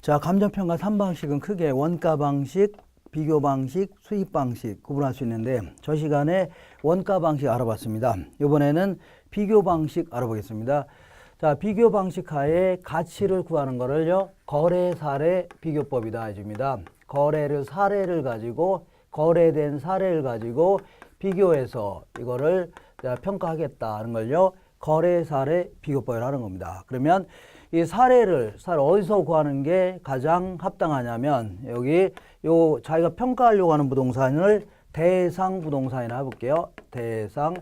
자, 감정평가 3방식은 크게 원가 방식, 비교 방식, 수입 방식 구분할 수 있는데 저 시간에 원가 방식 알아봤습니다. 이번에는 비교 방식 알아보겠습니다. 자, 비교 방식 하에 가치를 구하는 거를요, 거래 사례 비교법이다 해줍니다. 사례를 가지고 거래된 사례를 가지고 비교해서 이거를 평가하겠다 하는 걸요, 거래 사례 비교법을 하는 겁니다. 그러면 이 사례를 어디서 구하는 게 가장 합당하냐면 여기 자기가 평가하려고 하는 부동산을 대상 부동산이라 해볼게요. 대상.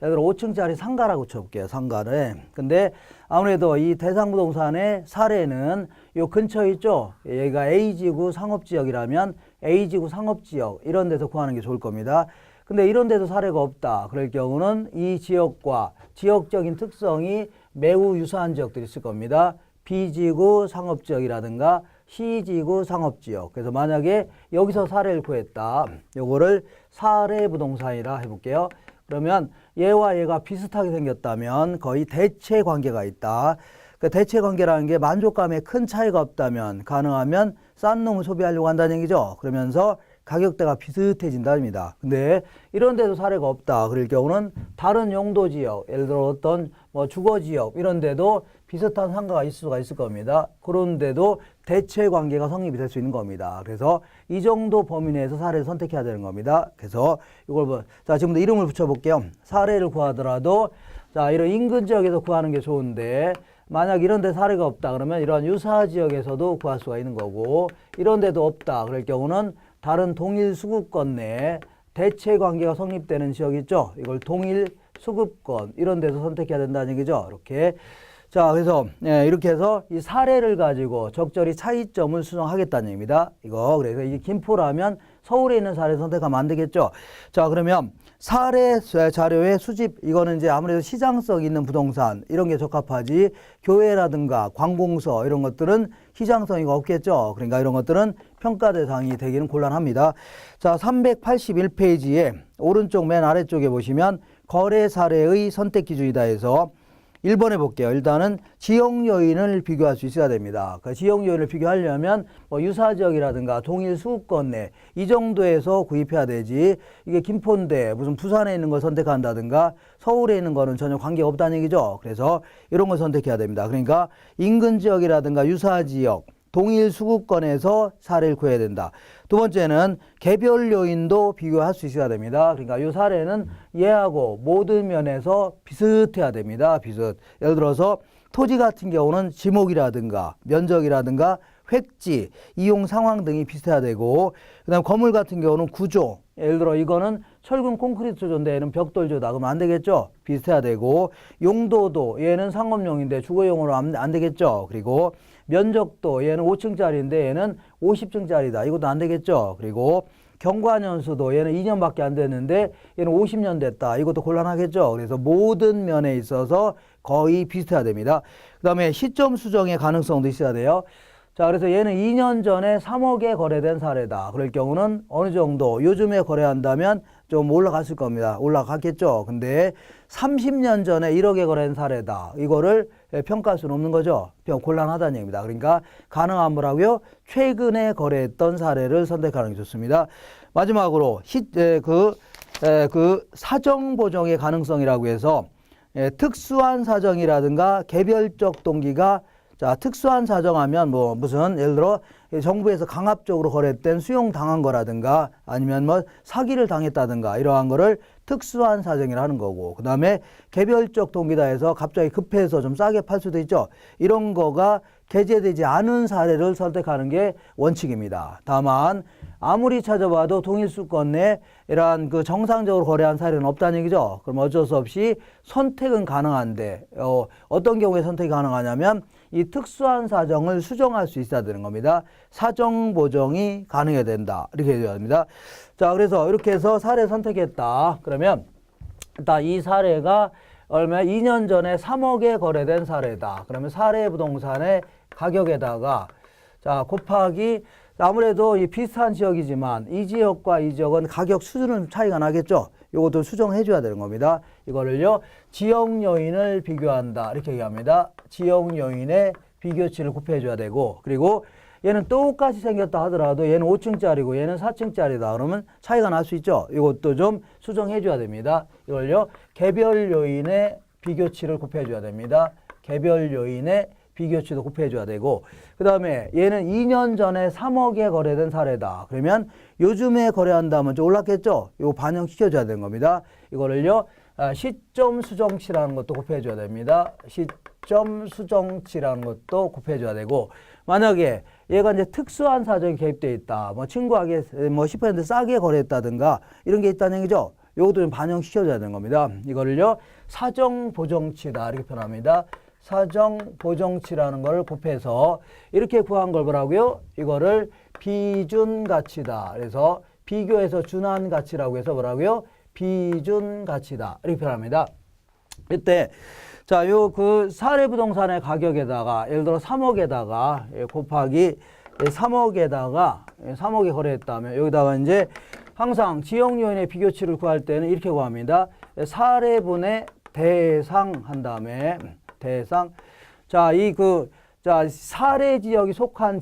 예를 들어 5층짜리 상가라고 쳐볼게요. 상가를. 근데 아무래도 이 대상 부동산의 사례는 요 근처에 있죠. 얘가 A지구 상업지역이라면 A지구 상업지역 이런 데서 구하는 게 좋을 겁니다. 근데 이런 데도 사례가 없다. 그럴 경우는 이 지역과 지역적인 특성이 매우 유사한 지역들이 있을 겁니다. B지구 상업지역이라든가 C지구 상업지역. 그래서 만약에 여기서 사례를 구했다. 요거를 사례 부동산이라 해볼게요. 그러면 얘와 얘가 비슷하게 생겼다면 거의 대체 관계가 있다. 그 대체 관계라는 게 만족감에 큰 차이가 없다면 가능하면 싼 놈을 소비하려고 한다는 얘기죠. 그러면서 가격대가 비슷해진답니다. 근데 이런 데도 사례가 없다. 그럴 경우는 다른 용도 지역, 예를 들어 어떤 주거 지역 이런 데도 비슷한 상가가 있을 수가 있을 겁니다. 그런데도 대체 관계가 성립이 될 수 있는 겁니다. 그래서 이 정도 범위 내에서 사례를 선택해야 되는 겁니다. 그래서 이걸 자, 지금부터 이름을 붙여볼게요. 사례를 구하더라도 자, 이런 인근 지역에서 구하는 게 좋은데 만약 이런 데 사례가 없다 그러면 이런 유사 지역에서도 구할 수가 있는 거고, 이런 데도 없다 그럴 경우는 다른 동일 수급권 내에 대체 관계가 성립되는 지역 있죠. 이걸 동일 수급권 이런 데서 선택해야 된다는 얘기죠. 이렇게. 자, 그래서 이렇게 해서 이 사례를 가지고 적절히 차이점을 수정하겠다는 얘기입니다. 이거 그래서 이게 김포라면 서울에 있는 사례 선택하면 안 되겠죠. 자, 그러면 사례 자료의 수집, 이거는 이제 아무래도 시장성 있는 부동산 이런 게 적합하지, 교회라든가 관공서 이런 것들은 시장성이 없겠죠. 그러니까 이런 것들은 평가 대상이 되기는 곤란합니다. 자, 381페이지에 오른쪽 맨 아래쪽에 보시면 거래 사례의 선택 기준이다 해서 1번 해볼게요. 일단은 지역 요인을 비교할 수 있어야 됩니다. 그 지역 요인을 비교하려면 유사 지역이라든가 동일 수급권 내 이 정도에서 구입해야 되지, 이게 김포인데 무슨 부산에 있는 걸 선택한다든가 서울에 있는 거는 전혀 관계가 없다는 얘기죠. 그래서 이런 걸 선택해야 됩니다. 그러니까 인근 지역이라든가 유사 지역, 동일 수급권에서 사례를 구해야 된다. 두 번째는 개별 요인도 비교할 수 있어야 됩니다. 그러니까 이 사례는 얘하고 모든 면에서 비슷해야 됩니다. 예를 들어서 토지 같은 경우는 지목이라든가 면적이라든가 획지, 이용 상황 등이 비슷해야 되고, 그 다음 건물 같은 경우는 구조, 예를 들어 이거는 철근 콘크리트 조조인데 얘는 벽돌조다 그러면 안 되겠죠. 비슷해야 되고, 용도도 얘는 상업용인데 주거용으로 안 되겠죠. 그리고 면적도 얘는 5층짜리인데 얘는 50층짜리다. 이것도 안 되겠죠. 그리고 경과년수도 얘는 2년밖에 안 됐는데 얘는 50년 됐다. 이것도 곤란하겠죠. 그래서 모든 면에 있어서 거의 비슷해야 됩니다. 그 다음에 시점 수정의 가능성도 있어야 돼요. 자, 그래서 얘는 2년 전에 3억에 거래된 사례다. 그럴 경우는 어느 정도 요즘에 거래한다면 좀 올라갔을 겁니다. 올라갔겠죠. 근데 30년 전에 1억에 거래된 사례다. 이거를 평가할 수는 없는 거죠. 곤란하다는 얘기입니다. 그러니까 가능한 거라고요. 최근에 거래했던 사례를 선택하는 게 좋습니다. 마지막으로 사정 보정의 가능성이라고 해서 특수한 사정이라든가 개별적 동기가, 자, 특수한 사정하면 무슨 예를 들어 정부에서 강압적으로 거래된 수용당한 거라든가 아니면 사기를 당했다든가 이러한 거를 특수한 사정이라 하는 거고, 그 다음에 개별적 동기다 해서 갑자기 급해서 좀 싸게 팔 수도 있죠. 이런 거가 게재되지 않은 사례를 선택하는 게 원칙입니다. 다만 아무리 찾아봐도 동일 수권 내 이러한 정상적으로 거래한 사례는 없다는 얘기죠. 그럼 어쩔 수 없이 선택은 가능한데 어떤 경우에 선택이 가능하냐면 이 특수한 사정을 수정할 수 있어야 되는 겁니다. 사정 보정이 가능해야 된다. 이렇게 해야 됩니다. 자, 그래서 이렇게 해서 사례 선택했다. 그러면 일단 이 사례가 얼마 2년 전에 3억에 거래된 사례다. 그러면 사례 부동산의 가격에다가 자, 곱하기 아무래도 이 비슷한 지역이지만 이 지역과 이 지역은 가격 수준은 차이가 나겠죠. 이것도 수정해 줘야 되는 겁니다. 이거를요, 지역 요인을 비교한다. 이렇게 얘기합니다. 지역 요인의 비교치를 곱해 줘야 되고, 그리고 얘는 똑같이 생겼다 하더라도 얘는 5층짜리고 얘는 4층짜리다. 그러면 차이가 날 수 있죠. 이것도 좀 수정해 줘야 됩니다. 이걸요. 개별 요인의 비교치를 곱해 줘야 됩니다. 개별 요인의 비교치도 곱해 줘야 되고, 그 다음에 얘는 2년 전에 3억에 거래된 사례다. 그러면 요즘에 거래한다면 좀 올랐겠죠? 이거 반영시켜 줘야 되는 겁니다. 이거를요. 시점 수정치라는 것도 곱해 줘야 됩니다. 시점 수정치라는 것도 곱해 줘야 되고, 만약에 얘가 이제 특수한 사정이 개입되어 있다. 뭐 친구에게 뭐 10% 싸게 거래했다든가 이런 게 있다는 얘기죠. 요것도 좀 반영시켜 줘야 되는 겁니다. 이거를요. 사정 보정치다. 이렇게 표현합니다. 사정 보정치라는 걸 곱해서 이렇게 구한 걸 뭐라고요? 이거를 비준 가치다. 그래서 비교해서 준한 가치라고 해서 뭐라고요? 비준 가치다. 이렇게 표현합니다. 이때 자, 요 그 사례 부동산의 가격에다가 예를 들어 3억에다가 곱하기 3억에 거래했다면 여기다가 이제 항상 지역 요인의 비교치를 구할 때는 이렇게 구합니다. 사례분의 대상 한 다음에 대상. 자, 자, 사례 지역이 속한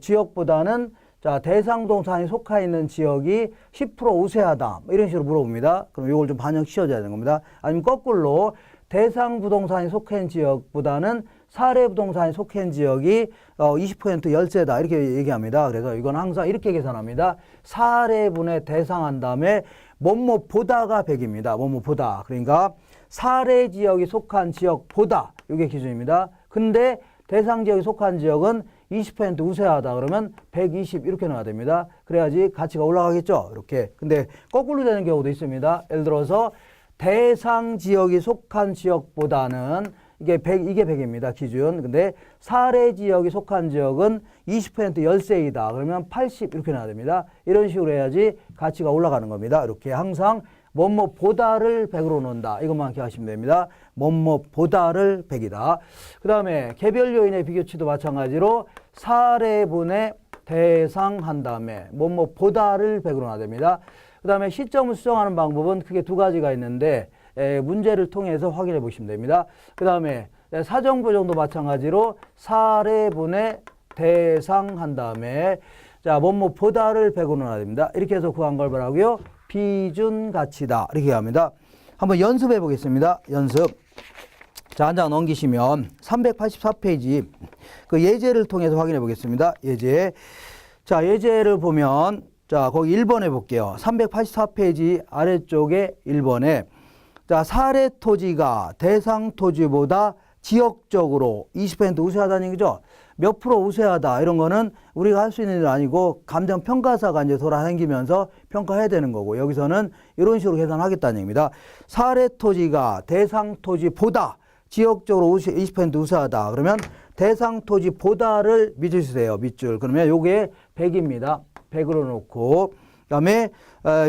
지역보다는 자, 대상 부동산이 속해 있는 지역이 10% 우세하다. 이런 식으로 물어봅니다. 그럼 이걸 좀 반영시켜줘야 되는 겁니다. 아니면 거꾸로 대상 부동산이 속해 있는 지역보다는 사례 부동산이 속해 있는 지역이 20% 열세다. 이렇게 얘기합니다. 그래서 이건 항상 이렇게 계산합니다. 사례분의 대상 한 다음에 뭐뭐보다가 100입니다. 뭐뭐보다. 그러니까 사례 지역이 속한 지역보다 이게 기준입니다. 근데 대상 지역이 속한 지역은 20% 우세하다. 그러면 120 이렇게 넣어야 됩니다. 그래야지 가치가 올라가겠죠. 이렇게. 근데 거꾸로 되는 경우도 있습니다. 예를 들어서 대상 지역이 속한 지역보다는 이게 100입니다. 기준. 근데 사례 지역이 속한 지역은 20% 열세이다. 그러면 80 이렇게 넣어야 됩니다. 이런 식으로 해야지 가치가 올라가는 겁니다. 이렇게 항상 뭐뭐보다를 100으로 놓는다. 이것만 기억하시면 됩니다. 뭐뭐보다를 100이다. 그 다음에 개별 요인의 비교치도 마찬가지로 사례분의 대상 한 다음에 뭐뭐보다를 100으로 놔야 됩니다. 그 다음에 시점을 수정하는 방법은 크게 두 가지가 있는데 문제를 통해서 확인해 보시면 됩니다. 그 다음에 사정보정도 마찬가지로 사례분의 대상 한 다음에 자 뭐뭐보다를 100으로 놔야 됩니다. 이렇게 해서 구한 걸 뭐라고요? 비준 가치다. 이렇게 합니다. 한번 연습해 보겠습니다. 연습. 자, 한 장 넘기시면 384페이지 그 예제를 통해서 확인해 보겠습니다. 예제. 자, 예제를 보면 자, 거기 1번에 볼게요. 384페이지 아래쪽에 1번에 자, 사례 토지가 대상 토지보다 지역적으로 20% 우세하다는 얘기죠. 몇 프로 우세하다 이런 거는 우리가 할 수 있는 일 아니고 감정평가사가 이제 돌아다니면서 평가해야 되는 거고 여기서는 이런 식으로 계산하겠다는 얘기입니다. 사례 토지가 대상 토지보다 지역적으로 20% 우세하다. 그러면 대상 토지보다를 밑줄 쓰세요. 밑줄. 그러면 요게 100입니다. 100으로 놓고 그다음에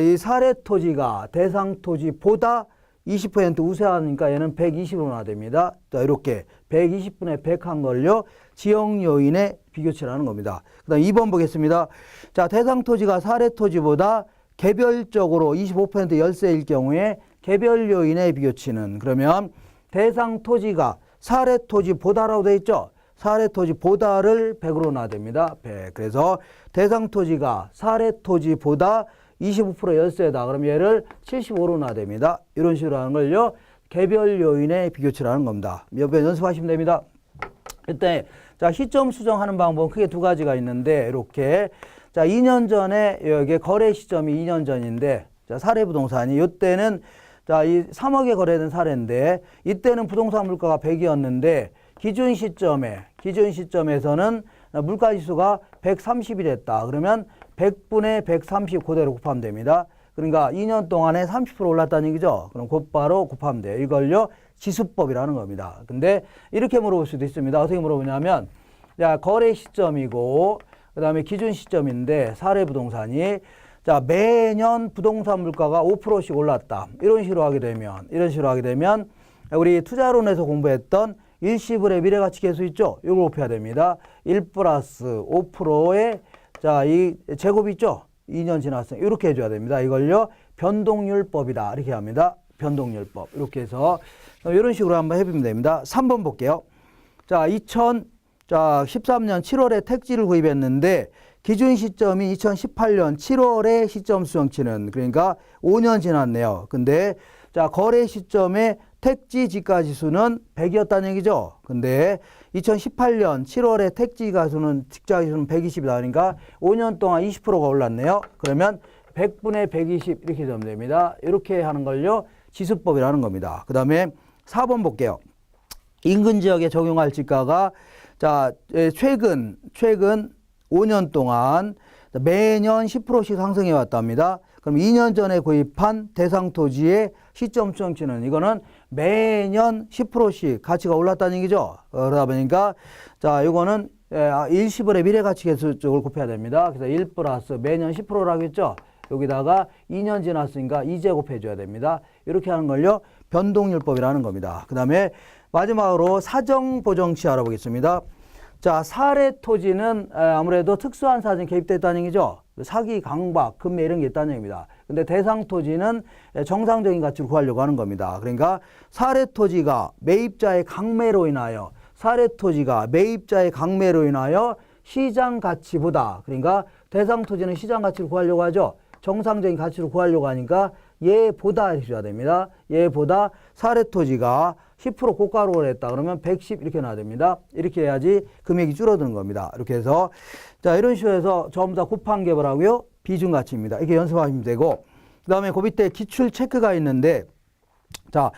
이 사례 토지가 대상 토지보다 20% 우세하니까 얘는 120으로 놔야 됩니다. 자, 이렇게 120분의 100 한 걸요. 지역 요인의 비교치라는 겁니다. 그 다음 2번 보겠습니다. 자, 대상 토지가 사례 토지보다 개별적으로 25% 열세일 경우에 개별 요인의 비교치는 그러면 대상 토지가 사례 토지보다라고 되어 있죠. 사례 토지보다를 100으로 놔야 됩니다. 100. 그래서 대상 토지가 사례 토지보다 25% 열세다. 그럼 얘를 75로 놔야 됩니다. 이런 식으로 하는 걸요. 개별 요인의 비교치라는 겁니다. 몇 번 연습하시면 됩니다. 이때 자, 시점 수정하는 방법은 크게 두 가지가 있는데 이렇게 자, 2년 전에 여기 거래 시점이 2년 전인데 자, 사례 부동산이 이때는 자, 이 3억에 거래된 사례인데 이때는 부동산 물가가 100이었는데 기준 시점에서는 물가 지수가 130이 됐다. 그러면 100분의 130 그대로 곱하면 됩니다. 그러니까 2년 동안에 30% 올랐다는 얘기죠. 그럼 곧바로 곱하면 돼요. 이걸요 지수법이라는 겁니다. 근데 이렇게 물어볼 수도 있습니다. 어떻게 물어보냐면 자, 거래 시점이고 그다음에 기준 시점인데 사례 부동산이 자, 매년 부동산 물가가 5%씩 올랐다. 이런 식으로 하게 되면 우리 투자론에서 공부했던 일시불의 미래가치 계수 있죠? 이걸 곱해야 됩니다. 1 플러스 5%의 자, 이 제곱이 있죠? 2년 지났으면 이렇게 해줘야 됩니다. 이걸요 변동률법이다. 이렇게 합니다. 변동률법. 이렇게 해서 이런 식으로 한번 해보면 됩니다. 3번 볼게요. 자, 자, 13년 7월에 택지를 구입했는데 기준 시점이 2018년 7월에 시점 수정치는 그러니까 5년 지났네요. 근데 자, 거래 시점에 택지 지가 지수는 100이었다는 얘기죠. 근데 2018년 7월에 택지 지가 지수는 120이 나오니까 5년 동안 20%가 올랐네요. 그러면 100분의 120 이렇게 되면 됩니다. 이렇게 하는 걸요 지수법이라는 겁니다. 그 다음에 4번 볼게요. 인근 지역에 적용할 지가가 자, 최근 5년 동안 매년 10%씩 상승해 왔답니다. 그럼 2년 전에 구입한 대상 토지의 시점 수정치는 이거는 매년 10%씩 가치가 올랐다는 얘기죠. 그러다 보니까 자, 이거는 일시불의 미래가치계수 쪽을 곱해야 됩니다. 그래서 1 플러스 매년 10%라고 했죠. 여기다가 2년 지났으니까 2제 곱해줘야 됩니다. 이렇게 하는 걸요 변동률법이라는 겁니다. 그 다음에 마지막으로 사정보정치 알아보겠습니다. 자, 사례 토지는 아무래도 특수한 사정이 개입됐다는 얘기죠. 사기, 강박, 금매 이런 게 있다는 얘기입니다. 근데 대상 토지는 정상적인 가치를 구하려고 하는 겁니다. 그러니까 사례 토지가 매입자의 강매로 인하여 시장 가치보다 그러니까 대상 토지는 시장 가치를 구하려고 하죠. 정상적인 가치를 구하려고 하니까 얘보다 이렇게 줘야 됩니다. 얘보다 사례 토지가 10% 고가로 했다 그러면 110 이렇게 나와야 됩니다. 이렇게 해야지 금액이 줄어드는 겁니다. 이렇게 해서 자, 이런 식으로 해서 전부 다 곱한 게 뭐라고요? 비중 가치입니다. 이렇게 연습하시면 되고 그 다음에 그 밑에 기출 체크가 있는데 자,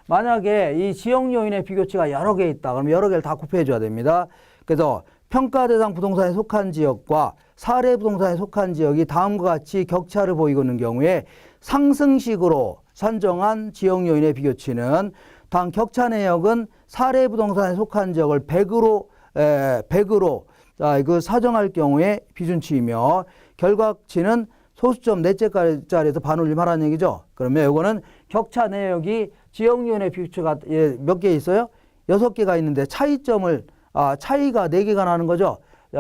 만약에 이 지역 요인의 비교치가 여러 개 있다 그러면 여러 개를 다 곱해 줘야 됩니다. 그래서 평가 대상 부동산에 속한 지역과 사례 부동산에 속한 지역이 다음과 같이 격차를 보이고 있는 경우에 상승식으로 산정한 지역 요인의 비교치는 당 격차 내역은 사례 부동산에 속한 지역을 100으로 자, 그 사정할 경우에 비준치이며 결과치는 소수점 넷째짜리에서 반올림하라는 얘기죠. 그러면 이거는 격차 내역이 지역 요인의 비교치가 몇 개 있어요? 6개가 있는데 차이점을 차이가 4개가 나는 거죠.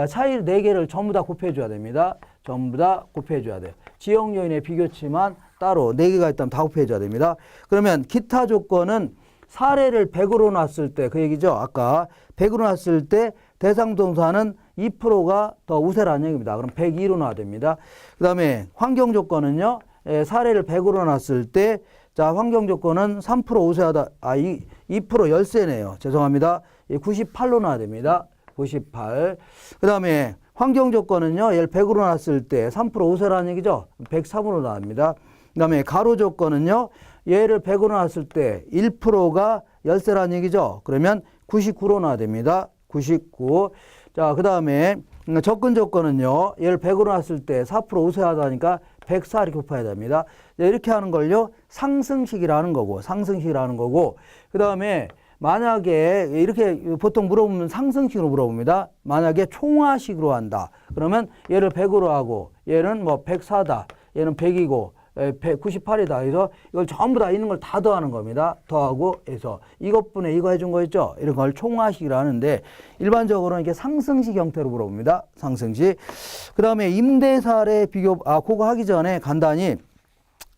차이 4개를 전부 다 곱해줘야 됩니다. 전부 다 곱해줘야 돼요. 지역 요인의 비교치만 따로 4개가 있다면 다 곱해줘야 됩니다. 그러면 기타 조건은 사례를 100으로 놨을 때 그 얘기죠. 아까 100으로 놨을 때 대상 부동산은 2%가 더 우세라는 얘기입니다. 그럼 102로 놔야 됩니다. 그 다음에 환경 조건은요. 사례를 100으로 놨을 때 자, 환경 조건은 3% 우세하다. 2% 열세네요. 죄송합니다. 98로 놔야 됩니다. 98. 그 다음에 환경 조건은요. 얘를 100으로 놨을 때 3% 우세라는 얘기죠. 103으로 나옵니다. 그 다음에 가로 조건은요. 얘를 100으로 놨을 때 1%가 열세라는 얘기죠. 그러면 99로 놔야 됩니다. 99. 자, 그 다음에 접근 조건은요. 얘를 100으로 놨을 때 4% 우세하다니까 104 이렇게 곱해야 됩니다. 이렇게 하는 걸요. 상승식이라는 거고 그 다음에 만약에 이렇게 보통 물어보면 상승식으로 물어봅니다. 만약에 총화식으로 한다. 그러면 얘를 100으로 하고 얘는 뭐 104다. 얘는 100이고 198이다. 그래서 이걸 전부 다 있는 걸 다 더하는 겁니다. 더하고 해서 이것분에 이거 해준 거 있죠? 이런 걸 총화식이라 하는데 일반적으로는 이게 상승식 형태로 물어봅니다. 상승식. 그 다음에 임대사례 비교, 그거 하기 전에 간단히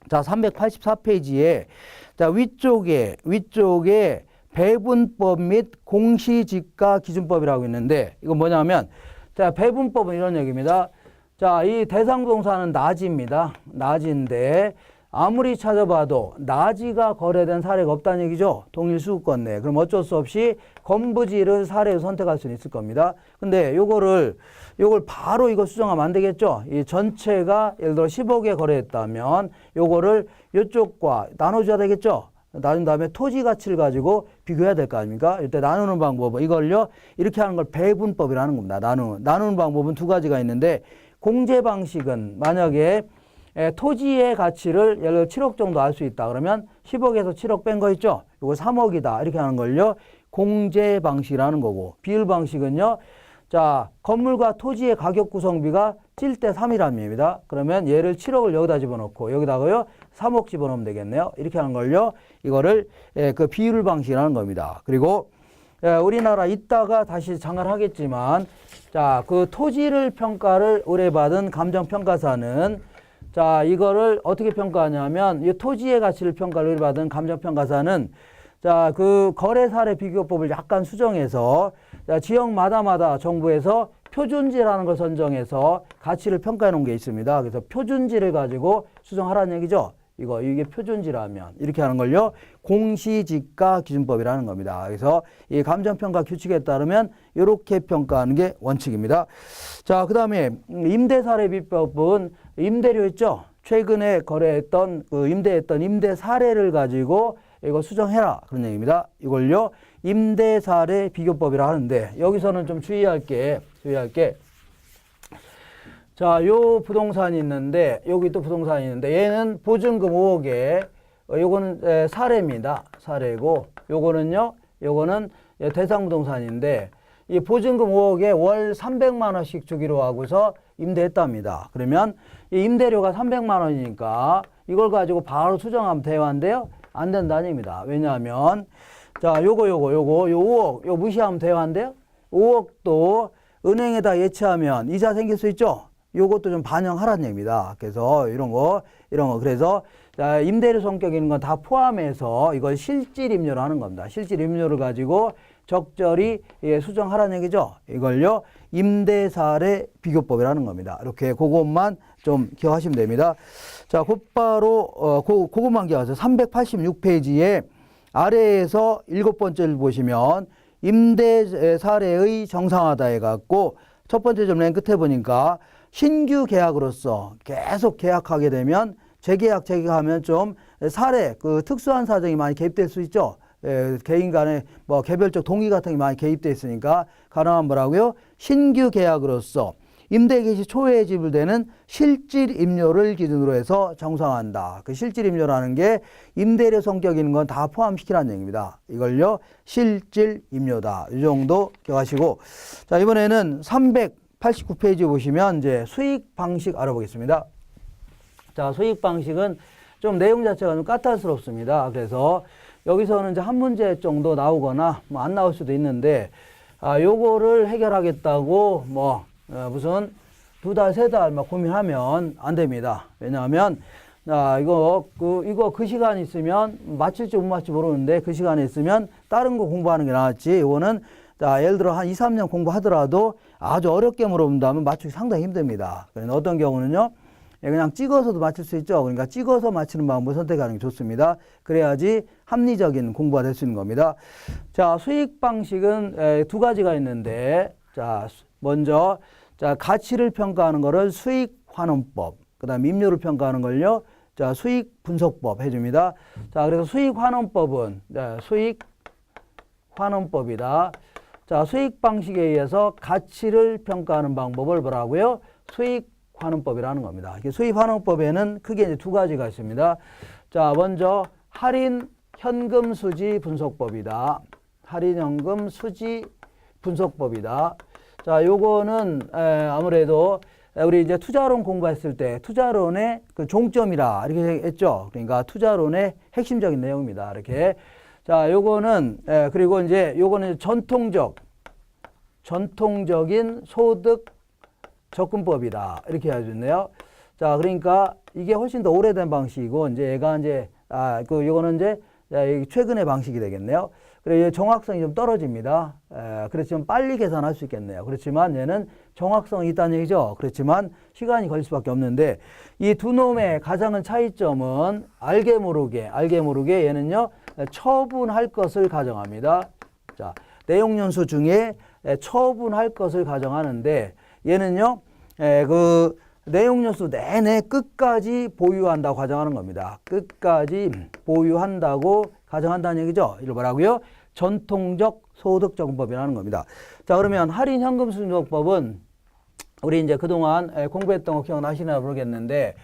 자, 384페이지에 자, 위쪽에 배분법 및 공시지가 기준법이라고 있는데 이건 뭐냐면 자, 배분법은 이런 얘기입니다. 자, 이 대상 부동산은 나지입니다. 나지인데 아무리 찾아봐도 나지가 거래된 사례가 없다는 얘기죠. 동일 수급권 내. 그럼 어쩔 수 없이 건부지를 사례로 선택할 수는 있을 겁니다. 근데 요걸 바로 이거 수정하면 안 되겠죠. 이 전체가 예를 들어 10억에 거래했다면 요거를 요쪽과 나눠줘야 되겠죠. 나눈 다음에 토지 가치를 가지고 비교해야 될 거 아닙니까? 이때 나누는 방법은 이걸요. 이렇게 하는 걸 배분법이라는 겁니다. 나누는 방법은 두 가지가 있는데 공제 방식은 만약에 토지의 가치를 예를 들어 7억 정도 알 수 있다. 그러면 10억에서 7억 뺀 거 있죠? 이거 3억이다. 이렇게 하는 걸요. 공제 방식이라는 거고 비율 방식은요. 자, 건물과 토지의 가격 구성비가 7대 3이라는 얘기입니다. 그러면 얘를 7억을 여기다 집어넣고 여기다가요 3억 집어넣으면 되겠네요. 이렇게 하는 걸요. 이거를 그 비율 방식이라는 겁니다. 그리고 우리나라 이따가 다시 장을 하겠지만 자, 그 토지를 평가를 의뢰받은 감정평가사는 자, 이거를 어떻게 평가하냐면 이 토지의 가치를 평가를 의뢰받은 감정평가사는 자, 그 거래 사례 비교법을 약간 수정해서 자, 지역마다마다 정부에서 표준지라는 걸 선정해서 가치를 평가해 놓은 게 있습니다. 그래서 표준지를 가지고 수정하라는 얘기죠. 이게 표준지라면 이렇게 하는 걸요. 공시지가 기준법이라는 겁니다. 그래서 이 감정평가 규칙에 따르면 이렇게 평가하는 게 원칙입니다. 자, 그다음에 임대사례비법은 임대료 있죠. 최근에 거래했던 임대했던 임대 사례를 가지고 이거 수정해라 그런 얘기입니다. 이걸요. 임대사례 비교법이라 하는데 여기서는 좀 주의할 게 자, 요 부동산이 있는데 여기 또 부동산이 있는데 얘는 보증금 5억에 요거는 사례입니다. 사례고 요거는 대상 부동산인데 이 보증금 5억에 월 300만 원씩 주기로 하고서 임대했답니다. 그러면 이 임대료가 300만 원이니까 이걸 가지고 바로 수정하면 대환돼요? 안 된다는 얘기입니다. 왜냐하면 자, 요거 5억 요 무시하면 대환돼요? 5억도 은행에다 예치하면 이자 생길 수 있죠? 요것도 좀 반영하라는 얘기입니다. 그래서 이런 거. 그래서 자, 임대료 성격 있는 건 다 포함해서 이걸 실질임료로 하는 겁니다. 실질임료를 가지고 적절히 수정하라는 얘기죠. 이걸요. 임대사례 비교법이라는 겁니다. 이렇게 그것만 좀 기억하시면 됩니다. 자, 곧바로 그것만 기억하세요. 386페이지에 아래에서 7번째를 보시면 임대 사례의 정상화다 해갖고 첫 번째 점 맨 끝에 보니까 신규 계약으로서 계속 계약하게 되면 재계약하면 좀 사례 특수한 사정이 많이 개입될 수 있죠. 개인 간의 개별적 동의 같은 게 많이 개입돼 있으니까 가능한 뭐라고요? 신규 계약으로서 임대 개시 초에 지불되는 실질임료를 기준으로 해서 정상화한다. 그 실질임료라는 게 임대료 성격 있는 건 다 포함시키라는 얘기입니다. 이걸요. 실질임료다. 이 정도 기억하시고 자, 이번에는 389페이지 보시면 이제 수익 방식 알아보겠습니다. 자, 수익 방식은 좀 내용 자체가 좀 까탈스럽습니다. 그래서 여기서는 이제 한 문제 정도 나오거나 뭐 안 나올 수도 있는데 요거를 해결하겠다고 무슨 2달, 3달 막 고민하면 안 됩니다. 왜냐하면 이거 그 시간 있으면 맞출지 못 맞출지 모르는데 그 시간에 있으면 다른 거 공부하는 게 나았지. 이거는 예를 들어 한 2, 3년 공부하더라도 아주 어렵게 물어본다면 맞추기 상당히 힘듭니다. 그래서 어떤 경우는요. 그냥 찍어서도 맞출 수 있죠. 그러니까 찍어서 맞추는 방법을 선택하는 게 좋습니다. 그래야지 합리적인 공부가 될 수 있는 겁니다. 자, 수익 방식은 두 가지가 있는데, 자, 먼저, 자, 가치를 평가하는 거를 수익 환원법, 그 다음 임료를 평가하는 걸요, 자, 수익 분석법 해줍니다. 자, 그래서 수익 환원법은, 수익 환원법이다. 자, 수익 방식에 의해서 가치를 평가하는 방법을 뭐라고요? 수익 환원법이라는 겁니다. 수익 환원법에는 크게 이제 두 가지가 있습니다. 자, 먼저 할인 현금 수지 분석법이다. 할인 현금 수지 분석법이다. 자, 요거는 아무래도 우리 이제 투자론 공부했을 때 투자론의 그 종점이라 이렇게 했죠. 그러니까 투자론의 핵심적인 내용입니다. 이렇게. 자, 요거는 그리고 이제 요거는 전통적인 소득 접근법이다. 이렇게 해주네요. 자, 그러니까 이게 훨씬 더 오래된 방식이고, 이제 얘가 이제, 요거는 이제, 최근의 방식이 되겠네요. 그래, 정확성이 좀 떨어집니다. 그렇지만 빨리 계산할 수 있겠네요. 그렇지만 얘는 정확성이 있다는 얘기죠. 그렇지만 시간이 걸릴 수밖에 없는데, 이 두 놈의 가장 큰 차이점은 알게 모르게 얘는요, 처분할 것을 가정합니다. 자, 내용 연수 중에 처분할 것을 가정하는데, 얘는요, 그 내용 연수 내내 끝까지 보유한다고 가정하는 겁니다. 끝까지 보유한다고 가정한다는 얘기죠. 이걸 뭐라고요? 전통적 소득정법이라는 겁니다. 자, 그러면 할인 현금 수준법은 우리 이제 그동안 공부했던 거 기억나시나 모르겠는데,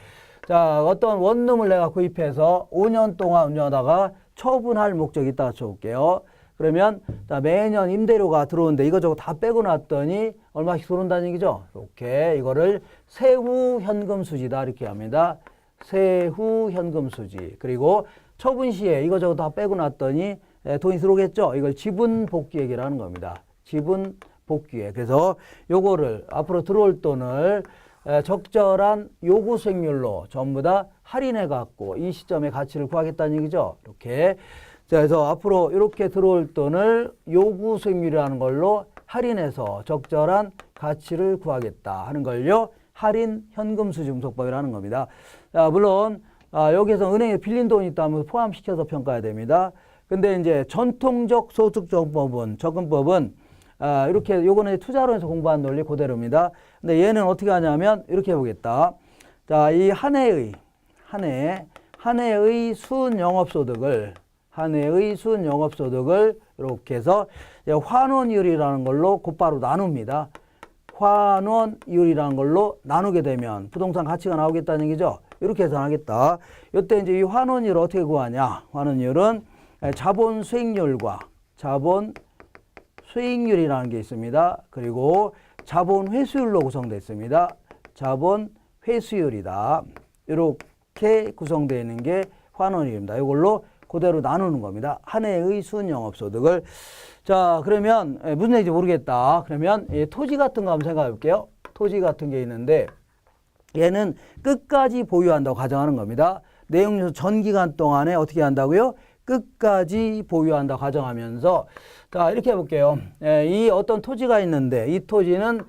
자, 어떤 원룸을 내가 구입해서 5년 동안 운영하다가 처분할 목적이 있다고 쳐볼게요. 그러면 자, 매년 임대료가 들어오는데 이거저거 다 빼고 놨더니 얼마씩 들어온다는 얘기죠. 이렇게 이거를 세후 현금 수지다 이렇게 합니다. 세후 현금 수지. 그리고 처분 시에 이거저거 다 빼고 놨더니 돈이 들어오겠죠. 이걸 지분 복귀액이라는 겁니다. 지분 복귀액. 그래서 요거를 앞으로 들어올 돈을 적절한 요구 수익률로 전부 다 할인해 갖고 이 시점에 가치를 구하겠다는 얘기죠. 이렇게. 자, 그래서 앞으로 이렇게 들어올 돈을 요구 수익률이라는 걸로 할인해서 적절한 가치를 구하겠다 하는 걸요. 할인 현금 수중소법이라는 겁니다. 자, 물론 여기서 은행에 빌린 돈이 있다면 포함시켜서 평가해야 됩니다. 근데 이제 전통적 소득정법은 적금법은 이렇게 요거는 투자론에서 공부한 논리 그대로입니다. 근데 얘는 어떻게 하냐면 이렇게 해보겠다. 자, 이 한 해의 순영업소득을 이렇게 해서 환원이율이라는 걸로 곧바로 나눕니다. 환원이율이라는 걸로 나누게 되면 부동산 가치가 나오겠다는 얘기죠. 이렇게 계산하겠다. 이때 이제 이 환원이율을 어떻게 구하냐? 환원이율은 자본 수익률과 자본 수익률이라는 게 있습니다. 그리고 자본 회수율로 구성되어 있습니다. 자본 회수율이다. 이렇게 구성되어 있는 게 환원이율입니다. 이걸로 그대로 나누는 겁니다. 한 해의 순영업소득을. 자, 그러면 무슨 얘기인지 모르겠다. 그러면 토지 같은 거 한번 생각해 볼게요. 토지 같은 게 있는데 얘는 끝까지 보유한다고 가정하는 겁니다. 내용에서 전 기간 동안에 어떻게 한다고요? 끝까지 보유한다고 가정하면서 자, 이렇게 해볼게요. 이 어떤 토지가 있는데 이 토지는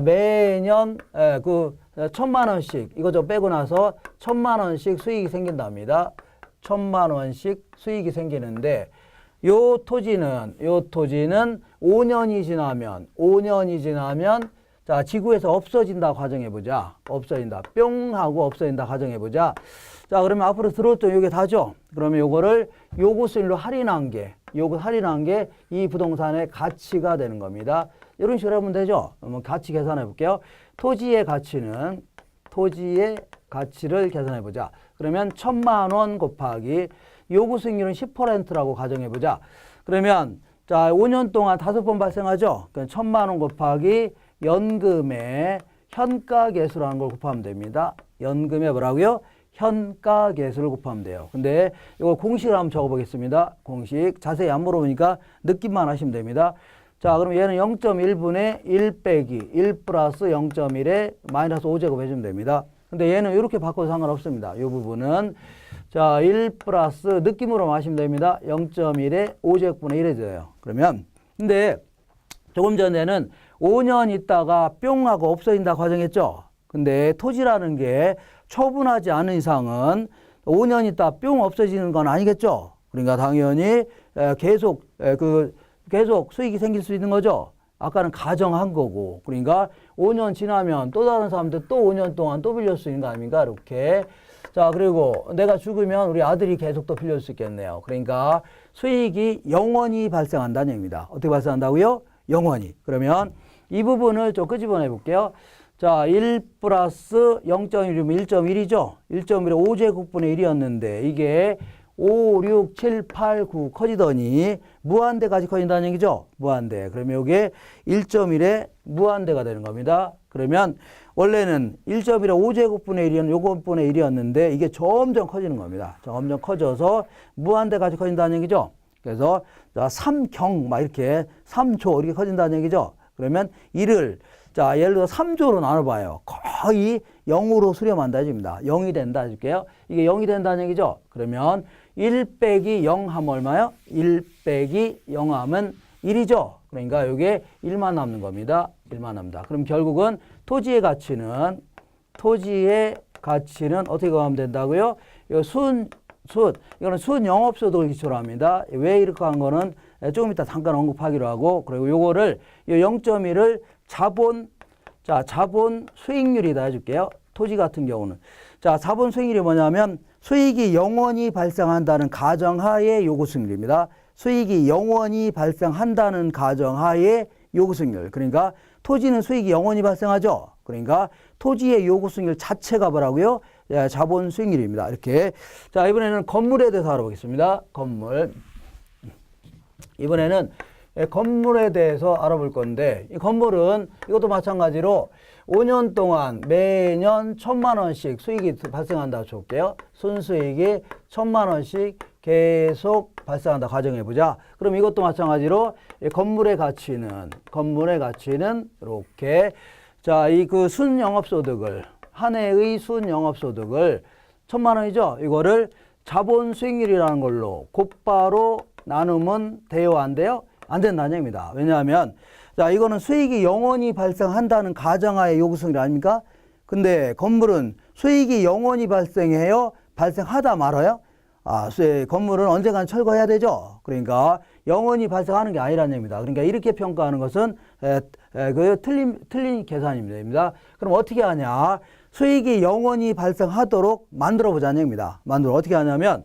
매년 1,000만 원씩 이거 좀 빼고 나서 1,000만 원씩 수익이 생긴답니다. 1,000만 원씩 수익이 생기는데 요 토지는 5년이 지나면 자, 지구에서 없어진다 가정해보자. 없어진다. 뿅 하고 없어진다 가정해보자. 자, 그러면 앞으로 들어올 돈 요게 다죠? 그러면 요거를 요구 수익률로 할인한 게 이 부동산의 가치가 되는 겁니다. 이런 식으로 하면 되죠? 그러면 가치 계산해 볼게요. 토지의 가치를 계산해 보자. 그러면 1,000만 원 곱하기 요구 수익률은 10%라고 가정해 보자. 그러면 자, 5년 동안 5번 발생하죠? 그러니까 1,000만 원 곱하기 연금의 현가계수라는 걸 곱하면 됩니다. 연금의 뭐라고요? 현가계수를 곱하면 돼요. 근데 이거 공식을 한번 적어보겠습니다. 공식 자세히 안 물어보니까 느낌만 하시면 됩니다. 자, 그럼 얘는 0.1분의 1 빼기 1 플러스 0.1에 마이너스 5제곱 해주면 됩니다. 근데 얘는 이렇게 바꿔도 상관없습니다. 이 부분은 자, 1 플러스 느낌으로 하시면 됩니다. 0.1에 5제곱분의 1 해줘요. 그러면 근데 조금 전에는 5년 있다가 뿅 하고 없어진다 가정했죠. 근데 토지라는 게 처분하지 않은 이상은 5년 있다 뿅 없어지는 건 아니겠죠. 그러니까 당연히 계속 수익이 생길 수 있는 거죠. 아까는 가정한 거고. 그러니까 5년 지나면 또 다른 사람들 또 5년 동안 또 빌릴 수 있는 거 아닙니까? 이렇게. 자, 그리고 내가 죽으면 우리 아들이 계속 또 빌릴 수 있겠네요. 그러니까 수익이 영원히 발생한다는 얘기입니다. 어떻게 발생한다고요? 영원히. 그러면 이 부분을 좀 끄집어내 볼게요. 자, 1 플러스 0.1이면 1.1이죠. 1.1에 5제곱분의 1이었는데 이게 5, 6, 7, 8, 9 커지더니 무한대까지 커진다는 얘기죠. 무한대. 그러면 이게 1.1에 무한대가 되는 겁니다. 그러면 원래는 1.1에 5제곱분의 1이었는 요것분의 1이었는데 이게 점점 커지는 겁니다. 점점 커져서 무한대까지 커진다는 얘기죠. 그래서 3경 막 이렇게 3조 이렇게 커진다는 얘기죠. 그러면 1을 자, 예를 들어 3조로 나눠봐요. 거의 0으로 수렴한다 해줍니다. 0이 된다 해줄게요. 이게 0이 된다는 얘기죠. 그러면 1 빼기 0 하면 얼마요? 1 빼기 0 하면 1이죠. 그러니까 이게 1만 남는 겁니다. 1만 남다. 그럼 결국은 토지의 가치는 어떻게 구하면 된다고요? 이거 이거는 순영업소득을 기초로 합니다. 왜 이렇게 한 거는 조금 이따 잠깐 언급하기로 하고, 그리고 요거를 이 0.1을 자본 수익률이다 해줄게요. 토지 같은 경우는. 자, 자본 수익률이 뭐냐면 수익이 영원히 발생한다는 가정하에 요구 수익률입니다. 수익이 영원히 발생한다는 가정하에 요구 수익률. 그러니까 토지는 수익이 영원히 발생하죠. 그러니까 토지의 요구 수익률 자체가 뭐라고요? 자본 수익률입니다. 이렇게. 자, 이번에는 건물에 대해서 알아보겠습니다. 건물. 이번에는 건물에 대해서 알아볼 건데, 이 건물은 이것도 마찬가지로 5년 동안 매년 1,000만 원씩 수익이 발생한다고 쳐볼게요. 순수익이 1,000만 원씩 계속 발생한다 가정해보자. 그럼 이것도 마찬가지로 건물의 가치는 이렇게, 자, 이 그 순영업소득을, 한 해의 순영업소득을 1,000만 원이죠. 이거를 자본 수익률이라는 걸로 곧바로 나누면 돼요, 안 돼요? 안 된다는 얘기입니다. 왜냐하면 자, 이거는 수익이 영원히 발생한다는 가정하에 요구성질 아닙니까? 근데 건물은 수익이 영원히 발생해요? 발생하다 말아요? 건물은 언젠간 철거해야 되죠. 그러니까 영원히 발생하는 게 아니라는 얘기입니다. 그러니까 이렇게 평가하는 것은 틀린 계산입니다. 그럼 어떻게 하냐? 수익이 영원히 발생하도록 만들어 보자는 얘기입니다. 어떻게 하냐면,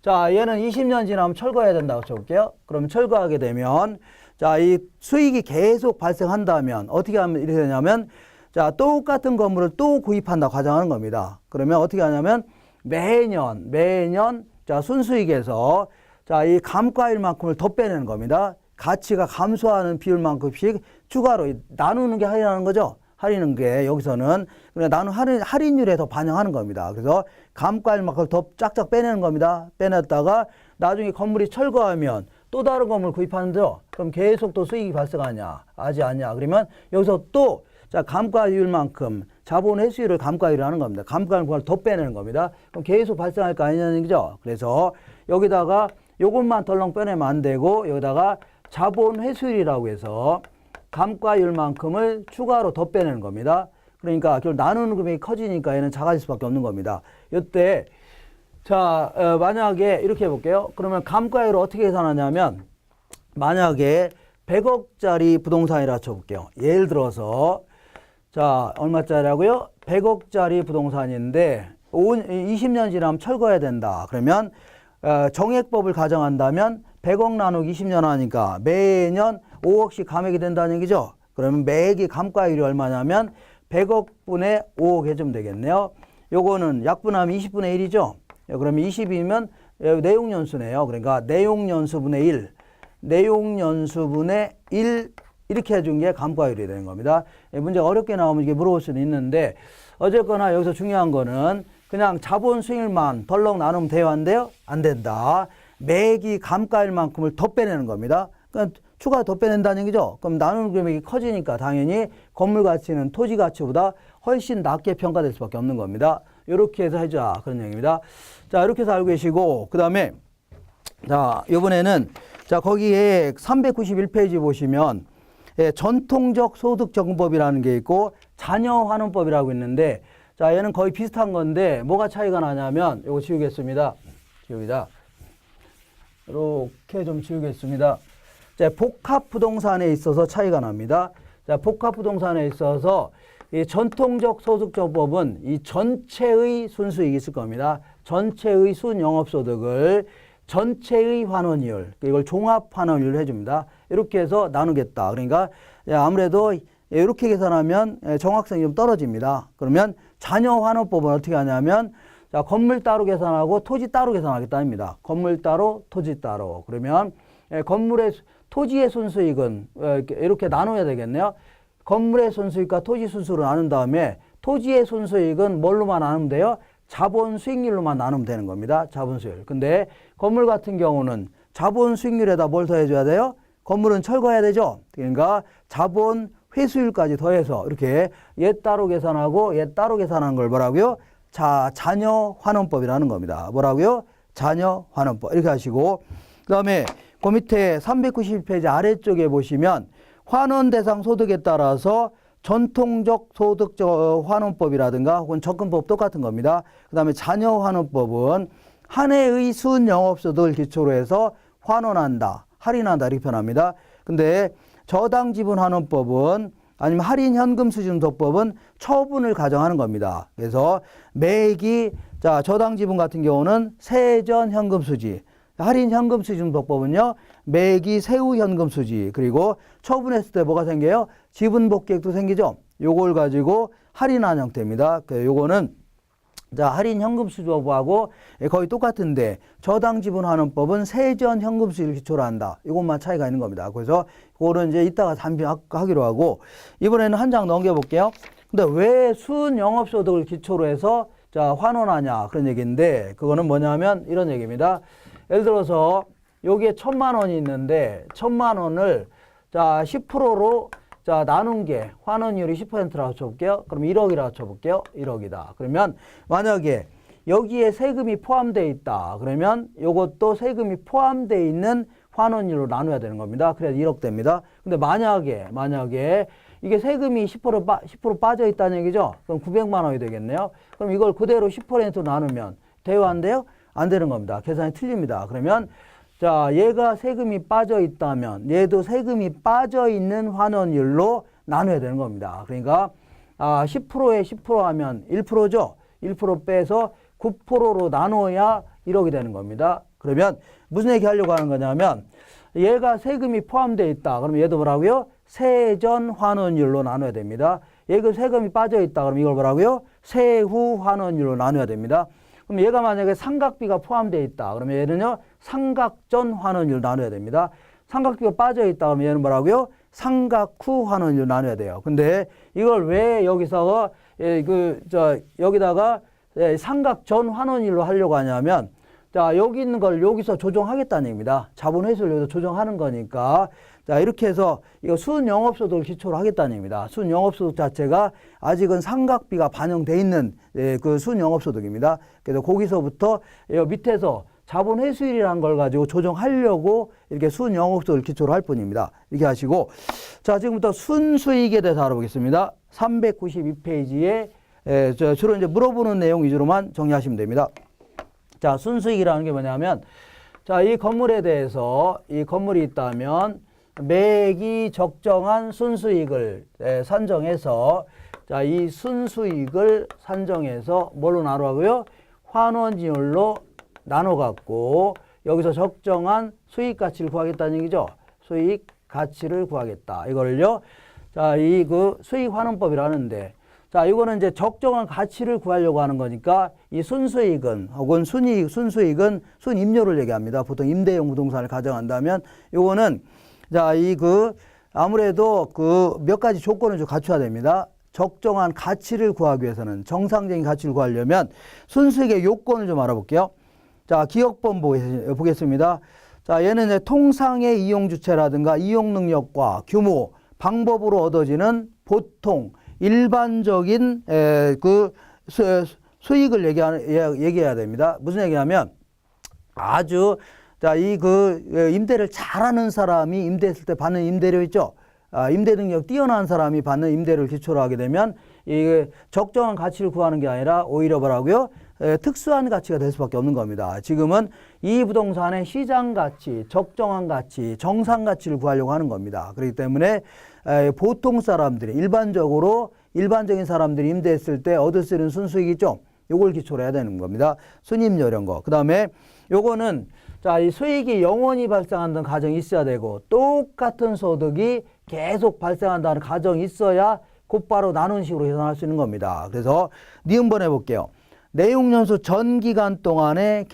자, 얘는 20년 지나면 철거해야 된다고 쳐볼게요. 그럼 철거하게 되면, 자, 이 수익이 계속 발생한다면 어떻게 하면 이렇게 되냐면, 자, 똑같은 건물을 또 구입한다고 가정하는 겁니다. 그러면 어떻게 하냐면 매년 자, 순수익에서 자, 이 감가율만큼을 더 빼내는 겁니다. 가치가 감소하는 비율만큼씩 추가로 나누는 게 할인하는 거죠. 할인은 게 여기서는 그냥 나는 할인율에 더 반영하는 겁니다. 그래서 감가율만큼 더 쫙쫙 빼내는 겁니다. 빼냈다가 나중에 건물이 철거하면 또 다른 건물 구입하는데요. 그럼 계속 또 수익이 발생하냐? 하지 않냐? 그러면 여기서 또 자, 감가율만큼 자본 회수율을 감가율을 하는 겁니다. 감가율을 더 빼내는 겁니다. 그럼 계속 발생할 거 아니냐는 얘기죠. 그래서 여기다가 요것만 덜렁 빼내면 안 되고 여기다가 자본 회수율이라고 해서 감가율만큼을 추가로 더 빼내는 겁니다. 그러니까 결국 나누는 금액이 커지니까 얘는 작아질 수밖에 없는 겁니다. 이때 자, 만약에 이렇게 해볼게요. 그러면 감가율을 어떻게 계산하냐면 만약에 100억짜리 부동산이라 쳐볼게요. 예를 들어서 자, 얼마짜리라고요? 100억짜리 부동산인데 20년 지나면 철거해야 된다. 그러면 정액법을 가정한다면 100억 나누기 20년 하니까 매년 5억씩 감액이 된다는 얘기죠. 그러면 매액이 감가율이 얼마냐면 100억분의 5억 해주면 되겠네요. 요거는 약분하면 20분의 1이죠. 그러면 20이면 내용연수네요. 그러니까 내용연수분의 1. 내용연수분의 1 이렇게 해준 게 감가율이 되는 겁니다. 문제가 어렵게 나오면 이게 물어볼 수는 있는데 어쨌거나 여기서 중요한 거는 그냥 자본 수익률만 덜렁 나누면 돼요, 안 돼요? 안 된다. 매기 감가율만큼을 더 빼내는 겁니다. 그러니까 추가 더 빼낸다는 얘기죠. 그럼 나누는 금액이 커지니까 당연히 건물 가치는 토지 가치보다 훨씬 낮게 평가될 수밖에 없는 겁니다. 이렇게 해서 해자 그런 얘기입니다. 자, 이렇게 해서 알고 계시고 그 다음에 자, 이번에는 자, 거기에 391페이지 보시면 전통적 소득정법이라는 게 있고 자녀환원법이라고 있는데 자, 얘는 거의 비슷한 건데 뭐가 차이가 나냐면 이거 지우겠습니다. 지우기다. 이렇게 좀 지우겠습니다. 자, 복합부동산에 있어서 차이가 납니다. 자, 복합부동산에 있어서 이 전통적 소득정법은 이 전체의 순수익이 있을 겁니다. 전체의 순영업소득을 전체의 환원율, 이걸 종합환원율로 해줍니다. 이렇게 해서 나누겠다. 그러니까 아무래도 이렇게 계산하면 정확성이 좀 떨어집니다. 그러면 자녀환원법은 어떻게 하냐면 자, 건물 따로 계산하고 토지 따로 계산하겠다입니다. 건물 따로, 토지 따로. 그러면 건물의 토지의 순수익은 이렇게 나눠야 되겠네요. 건물의 순수익과 토지 순수로 나눈 다음에 토지의 순수익은 뭘로만 나누면 돼요? 자본 수익률로만 나누면 되는 겁니다. 자본 수익률. 근데 건물 같은 경우는 자본 수익률에다 뭘 더해줘야 돼요? 건물은 철거해야 되죠. 그러니까 자본 회수율까지 더해서 이렇게 얘 따로 계산하고 얘 따로 계산하는 걸 뭐라고요? 자녀환원법이라는 겁니다. 뭐라고요? 자녀환원법. 이렇게 하시고 그 다음에 그 밑에 391페이지 아래쪽에 보시면 환원 대상 소득에 따라서 전통적 소득 환원법이라든가 혹은 접근법 똑같은 겁니다. 그 다음에 자녀환원법은 한 해의 순영업소득을 기초로 해서 환원한다, 할인한다 이렇게 표현합니다. 근데 저당지분환원법은 아니면 할인현금수준도법은 처분을 가정하는 겁니다. 그래서 매액이 자 저당지분 같은 경우는 세전현금수지, 할인현금수준도법은요 매액이 세후현금수지, 그리고 처분했을 때 뭐가 생겨요? 지분복귀액도 생기죠. 요걸 가지고 할인한 형태입니다. 요거는 자 할인현금수준법하고 거의 똑같은데 저당지분환원법은 세전현금수지를 기초로 한다. 이것만 차이가 있는 겁니다. 그래서 그거는 이제 이따가 담비하기로 하고 이번에는 한 장 넘겨볼게요. 근데 왜 순영업소득을 기초로 해서 자 환원하냐 그런 얘기인데 그거는 뭐냐면 이런 얘기입니다. 예를 들어서 여기에 1,000만 원이 있는데 1,000만 원을 자 10%로 자 나눈 게 환원율이 10%라고 쳐볼게요. 그럼 1억이라고 쳐볼게요. 1억이다. 그러면 만약에 여기에 세금이 포함되어 있다. 그러면 이것도 세금이 포함되어 있는 환원율로 나눠야 되는 겁니다. 그래서 1억 됩니다. 근데 만약에 이게 세금이 10% 빠져 있다는 얘기죠. 그럼 900만 원이 되겠네요. 그럼 이걸 그대로 10% 나누면 돼요, 안 돼요? 안 되는 겁니다. 계산이 틀립니다. 그러면 자, 얘가 세금이 빠져 있다면 얘도 세금이 빠져 있는 환원율로 나눠야 되는 겁니다. 그러니까 10%에 10% 하면 1%죠. 1% 빼서 9%로 나눠야 1억이 되는 겁니다. 그러면 무슨 얘기 하려고 하는 거냐면 얘가 세금이 포함되어 있다. 그러면 얘도 뭐라고요? 세전 환원율로 나눠야 됩니다. 얘가 세금이 빠져 있다. 그럼 이걸 뭐라고요? 세후 환원율로 나눠야 됩니다. 그럼 얘가 만약에 상각비가 포함되어 있다. 그러면 얘는요, 상각전 환원율로 나눠야 됩니다. 상각비가 빠져 있다. 그러면 얘는 뭐라고요? 상각후 환원율로 나눠야 돼요. 근데 이걸 왜 여기서 여기다가 상각전 환원율로 하려고 하냐면, 자, 여기 있는 걸 여기서 조정하겠다는 얘기입니다. 자본 회수를 여기서 조정하는 거니까. 자, 이렇게 해서 이거 순영업소득을 기초로 하겠다는 얘기입니다. 순영업소득 자체가 아직은 상각비가 반영돼 있는 그 순영업소득입니다. 그래서 거기서부터 밑에서 자본 회수율이라는 걸 가지고 조정하려고 이렇게 순영업소득을 기초로 할 뿐입니다. 이렇게 하시고, 자, 지금부터 순수익에 대해서 알아보겠습니다. 392페이지에 주로 이제 물어보는 내용 위주로만 정리하시면 됩니다. 자, 순수익이라는 게 뭐냐면, 자, 이 건물에 대해서 이 건물이 있다면 매기 적정한 순수익을 산정해서, 자, 이 순수익을 산정해서 뭘로 나누라고요? 환원율로 나눠 갖고 여기서 적정한 수익 가치를 구하겠다는 얘기죠. 수익 가치를 구하겠다. 이걸요. 자, 이 그 수익 환원법이라는데, 자, 이거는 이제 적정한 가치를 구하려고 하는 거니까 이 순수익은 혹은 순수익은 순임료를 얘기합니다. 보통 임대용 부동산을 가정한다면 요거는 자, 아무래도 그 몇 가지 조건을 좀 갖춰야 됩니다. 적정한 가치를 구하기 위해서는 정상적인 가치를 구하려면 순수익의 요건을 좀 알아볼게요. 자, 기억법 보겠습니다. 자, 얘는 이제 통상의 이용 주체라든가 이용 능력과 규모, 방법으로 얻어지는 보통 일반적인 수익을 얘기해야 됩니다. 무슨 얘기냐면 아주 자, 임대를 잘하는 사람이 임대했을 때 받는 임대료 있죠. 임대 능력 뛰어난 사람이 받는 임대료를 기초로 하게 되면 이 적정한 가치를 구하는 게 아니라 오히려 뭐라고요? 특수한 가치가 될 수밖에 없는 겁니다. 지금은 이 부동산의 시장 가치, 적정한 가치, 정상 가치를 구하려고 하는 겁니다. 그렇기 때문에 보통 사람들이 일반적인 사람들이 임대했을 때 얻을 수 있는 순수익이죠. 요걸 기초로 해야 되는 겁니다. 순임료 이런 거. 그다음에 요거는 자, 이 수익이 영원히 발생한다는 가정이 있어야 되고 똑같은 소득이 계속 발생한다는 가정이 있어야 곧바로 나눈 식으로 계산할 수 있는 겁니다. 그래서 니은번 해볼게요. 내용연수 전 기간 동안에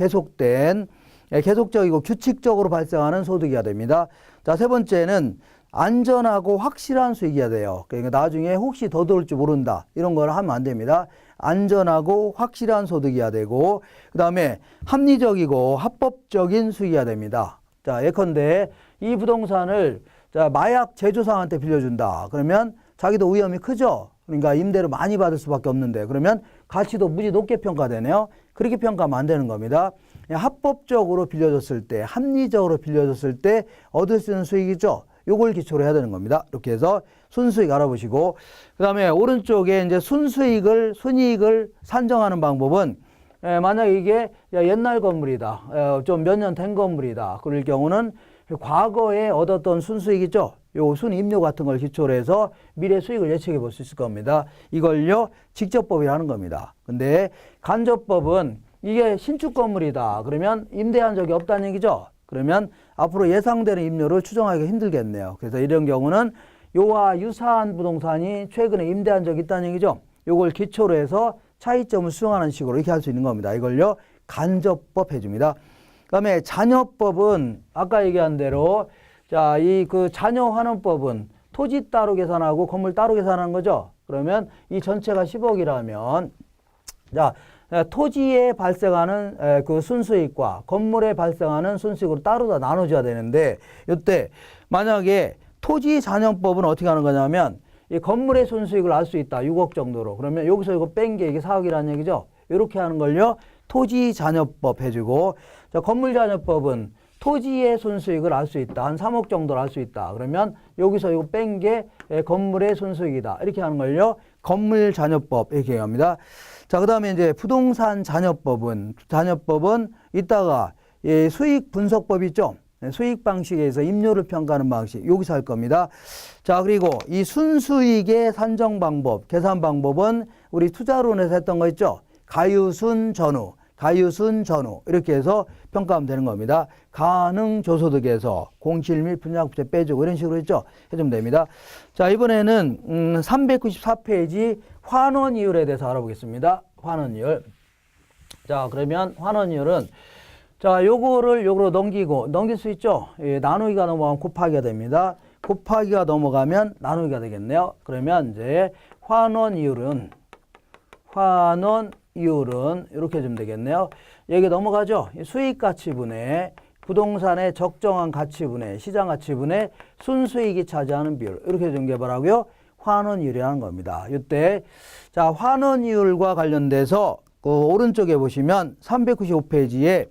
계속적이고 규칙적으로 발생하는 소득이어야 됩니다. 자, 세 번째는 안전하고 확실한 수익이어야 돼요. 그러니까 나중에 혹시 더 들어올지 모른다. 이런 걸 하면 안 됩니다. 안전하고 확실한 소득이어야 되고, 그 다음에 합리적이고 합법적인 수익이어야 됩니다. 자, 예컨대 이 부동산을 자, 마약 제조사한테 빌려준다. 그러면 자기도 위험이 크죠. 그러니까 임대를 많이 받을 수밖에 없는데 그러면 가치도 무지 높게 평가되네요. 그렇게 평가하면 안 되는 겁니다. 합법적으로 빌려줬을 때, 합리적으로 빌려줬을 때 얻을 수 있는 수익이죠. 요걸 기초로 해야 되는 겁니다. 이렇게 해서 순수익 알아보시고, 그 다음에 오른쪽에 이제 순이익을 산정하는 방법은 만약에 이게 옛날 건물이다. 좀 몇 년 된 건물이다. 그럴 경우는 과거에 얻었던 순수익이죠. 요 순임료 같은 걸 기초로 해서 미래 수익을 예측해 볼 수 있을 겁니다. 이걸요, 직접법이라는 겁니다. 근데 간접법은 이게 신축 건물이다. 그러면 임대한 적이 없다는 얘기죠. 그러면 앞으로 예상되는 임료를 추정하기가 힘들겠네요. 그래서 이런 경우는 요와 유사한 부동산이 최근에 임대한 적이 있다는 얘기죠. 요걸 기초로 해서 차이점을 수정하는 식으로 이렇게 할 수 있는 겁니다. 이걸요, 간접법 해줍니다. 그 다음에 잔여법은 아까 얘기한 대로 자, 잔여환원법은 토지 따로 계산하고 건물 따로 계산하는 거죠. 그러면 이 전체가 10억이라면 자, 토지에 발생하는 그 순수익과 건물에 발생하는 순수익으로 따로 다 나눠줘야 되는데 이때 만약에 토지 잔여법은 어떻게 하는 거냐면 이 건물의 순수익을 알 수 있다. 6억 정도로. 그러면 여기서 이거 뺀 게 이게 4억이라는 얘기죠. 이렇게 하는 걸요, 토지잔여법 해주고, 자, 건물잔여법은 토지의 순수익을 알 수 있다. 한 3억 정도를 알 수 있다. 그러면 여기서 이거 뺀 게 건물의 순수익이다. 이렇게 하는 걸요. 건물잔여법 이렇게 합니다. 자, 그 다음에 이제 부동산 잔여법은 이따가 수익 분석법 있죠. 수익 방식에서 임료를 평가하는 방식 여기서 할 겁니다. 자, 그리고 이 순수익의 산정 방법, 계산 방법은 우리 투자론에서 했던 거 있죠. 가유순 전후 이렇게 해서 평가하면 되는 겁니다. 가능 조소득에서 공실 및 분양부채 빼주고 이런 식으로 했죠. 해주면 됩니다. 자, 이번에는 394페이지 환원이율에 대해서 알아보겠습니다. 환원이율. 자, 그러면 환원이율은 자, 요거로 넘길 수 있죠. 예, 나누기가 넘어가면 곱하기가 됩니다. 곱하기가 넘어가면 나누기가 되겠네요. 그러면 이제 환원이율은 이렇게 해주면 되겠네요. 여기 넘어가죠. 수익가치분의 부동산의 적정한 가치분의 시장가치분의 순수익이 차지하는 비율 이렇게 해주는 게 뭐라고요? 환원이율이라는 겁니다. 이때 자, 환원이율과 관련돼서 그 오른쪽에 보시면 395페이지에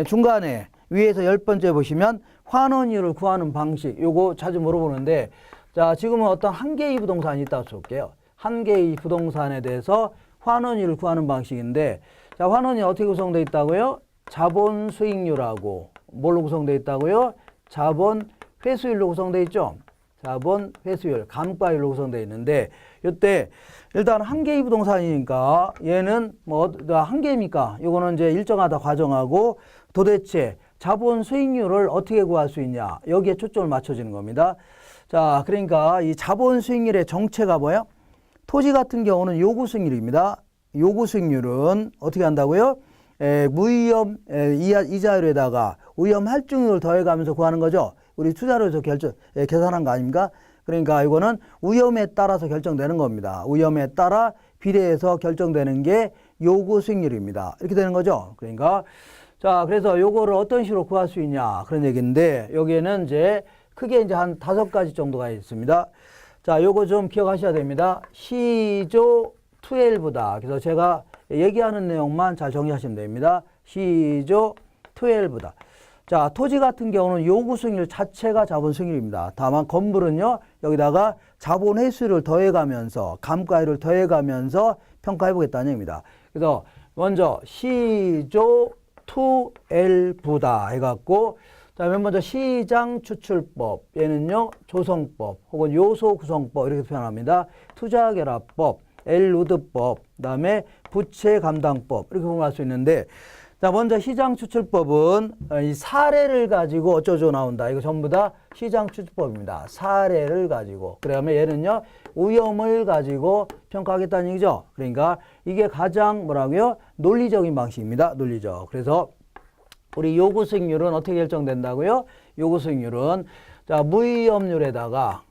중간에 위에서 10번째 보시면 환원이율을 구하는 방식 요거 자주 물어보는데 자, 지금은 어떤 한 개의 부동산이 있다고 볼게요. 한 개의 부동산에 대해서 환원이율을 구하는 방식인데 자, 환원이 어떻게 구성되어 있다고요? 자본 수익률하고 뭘로 구성되어 있다고요? 자본 회수율로 구성되어 있죠. 자본 회수율, 감가율로 구성되어 있는데 이때 일단 한 개의 부동산이니까 얘는 뭐 한 개입니까? 이거는 이제 일정하다 과정하고 도대체 자본 수익률을 어떻게 구할 수 있냐? 여기에 초점을 맞춰지는 겁니다. 자, 그러니까 이 자본 수익률의 정체가 뭐예요? 토지 같은 경우는 요구 수익률입니다. 요구 수익률은 어떻게 한다고요? 무위험 이자율에다가 위험 할증률을 더해가면서 구하는 거죠. 우리 투자로에서 계산한 거 아닙니까? 그러니까 이거는 위험에 따라서 결정되는 겁니다. 위험에 따라 비례해서 결정되는 게 요구 수익률입니다. 이렇게 되는 거죠. 그러니까 자, 그래서 요거를 어떤 식으로 구할 수 있냐 그런 얘기인데 여기에는 이제 크게 이제 한 5가지 정도가 있습니다. 자, 요거 좀 기억하셔야 됩니다. 시조 12다. 그래서 제가 얘기하는 내용만 잘 정리하시면 됩니다. 시조 12다. 자, 토지 같은 경우는 요구 수익률 자체가 자본 수익률입니다. 다만 건물은요, 여기다가 자본 회수를 더해가면서 감가율을 더해가면서 평가해 보겠다는 얘기입니다. 그래서 먼저 시조 2L부다 해갖고 그다음에 먼저 시장 추출법, 얘는요 조성법 혹은 요소 구성법 이렇게 표현합니다. 투자결합법, 엘루드법, 그다음에 부채 감당법 이렇게 보면 알 수 있는데, 자, 먼저 시장 추출법은 이 사례를 가지고 어쩌고 나온다. 이거 전부 다 시장 추출법입니다. 사례를 가지고. 그다음에 얘는요 위험을 가지고 평가하겠다는 얘기죠. 그러니까 이게 가장 뭐라고요? 논리적인 방식입니다. 논리적. 그래서 우리 요구 수익률은 어떻게 결정된다고요? 요구 수익률은 자, 무위험률에다가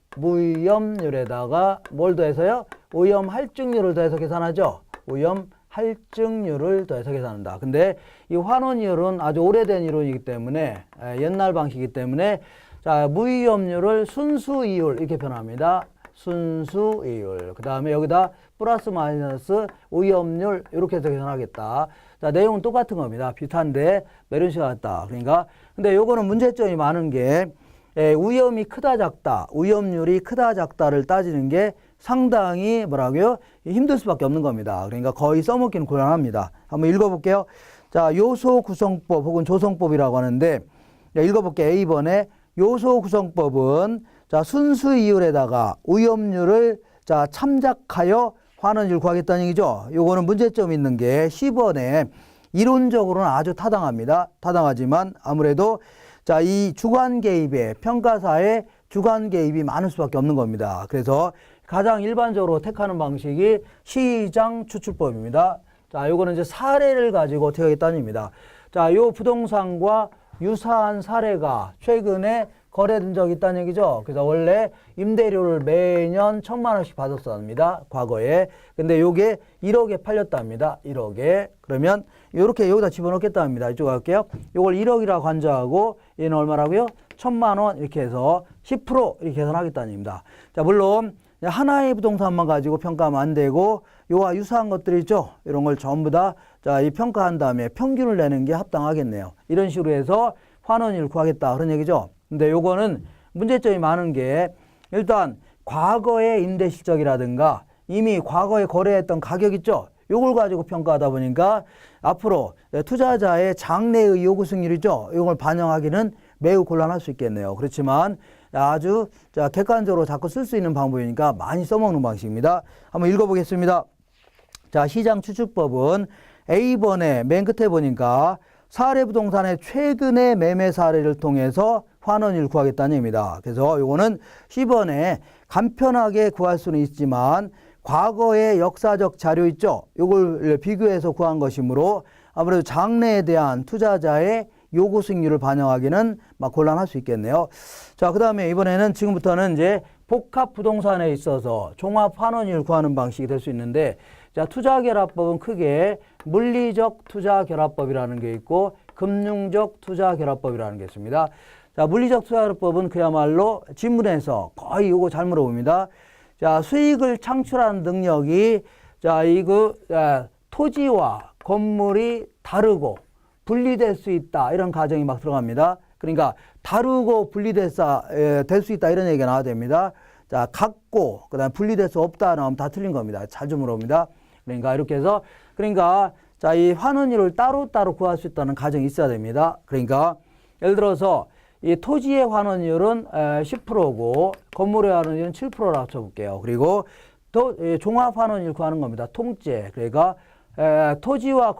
뭘 더해서요? 위험 할증률을 더해서 계산하죠. 위험 할증률을 더해서 계산한다. 근데 이 환원이율은 아주 오래된 이론이기 때문에 옛날 방식이기 때문에 자, 무위험률을 순수이율 이렇게 표현합니다. 순수이율. 그 다음에 여기다 플러스 마이너스 위험률 이렇게 해서 계산하겠다. 자, 내용은 똑같은 겁니다. 비슷한데 이런 식으로 같다. 그러니까 근데 요거는 문제점이 많은 게 위험이 크다 작다, 위험률이 크다 작다를 따지는 게 상당히 뭐라고요? 힘들 수밖에 없는 겁니다. 그러니까 거의 써먹기는 곤란합니다. 한번 읽어볼게요. 자, 요소 구성법 혹은 조성법이라고 하는데 읽어볼게요. A번에 요소 구성법은 자, 순수 이율에다가 위험률을 자, 참작하여 환원율 구하겠다는 얘기죠. 요거는 문제점이 있는 게 10번에 이론적으로는 아주 타당합니다. 타당하지만 아무래도 자, 이 주관 개입에 평가사의 주관 개입이 많을 수밖에 없는 겁니다. 그래서 가장 일반적으로 택하는 방식이 시장 추출법입니다. 자, 요거는 이제 사례를 가지고 어떻게 하겠다는 얘기입니다. 자, 요 부동산과 유사한 사례가 최근에 거래된 적이 있다는 얘기죠. 그래서 원래 임대료를 매년 1,000만 원씩 받았습니다. 과거에. 근데 요게 1억에 팔렸답니다. 1억에. 그러면 요렇게 여기다 집어넣겠다 합니다. 이쪽 갈게요. 요걸 1억이라고 간주하고 얘는 얼마라고요? 1,000만 원 이렇게 해서 10% 이렇게 계산하겠다는 얘기입니다. 자, 물론 하나의 부동산만 가지고 평가하면 안 되고 요와 유사한 것들이 있죠. 이런 걸 전부 다 이 평가한 다음에 평균을 내는 게 합당하겠네요. 이런 식으로 해서 환원율 구하겠다 그런 얘기죠. 근데 요거는 문제점이 많은 게 일단 과거의 임대 실적이라든가 이미 과거에 거래했던 가격 있죠. 요걸 가지고 평가하다 보니까 앞으로 투자자의 장래의 요구 승률이죠. 이걸 반영하기는 매우 곤란할 수 있겠네요. 그렇지만 아주 객관적으로 자꾸 쓸 수 있는 방법이니까 많이 써먹는 방식입니다. 한번 읽어보겠습니다. 자, 시장 추측법은 A번에 맨 끝에 보니까 사례부동산의 최근의 매매 사례를 통해서 환원율 구하겠다는 얘기입니다. 그래서 요거는 C번에 간편하게 구할 수는 있지만 과거의 역사적 자료 있죠. 요걸 비교해서 구한 것이므로 아무래도 장래에 대한 투자자의 요구 수익률을 반영하기는 막 곤란할 수 있겠네요. 자, 그 다음에 이번에는 지금부터는 이제 복합 부동산에 있어서 종합 환원율 구하는 방식이 될 수 있는데, 자, 투자결합법은 크게 물리적 투자결합법이라는 게 있고 금융적 투자결합법이라는 게 있습니다. 자, 물리적 투자결합법은 그야말로 지문에서 거의 요거 잘 물어봅니다. 자, 수익을 창출하는 능력이 토지와 건물이 다르고 분리될 수 있다 이런 가정이 막 들어갑니다. 그러니까 다르고 될 수 있다 이런 얘기가 나와야 됩니다. 자, 같고 그다음에 분리될 수 없다 나오면 다 틀린 겁니다. 자주 물어봅니다. 그러니까 이렇게 해서 자, 이 환원율을 따로따로 구할 수 있다는 가정이 있어야 됩니다. 그러니까 예를 들어서 이 토지의 환원율은 10%고 건물의 환원율은 7%라고 쳐볼게요. 그리고 또 종합 환원율 구하는 겁니다. 통째. 그러니까 토지와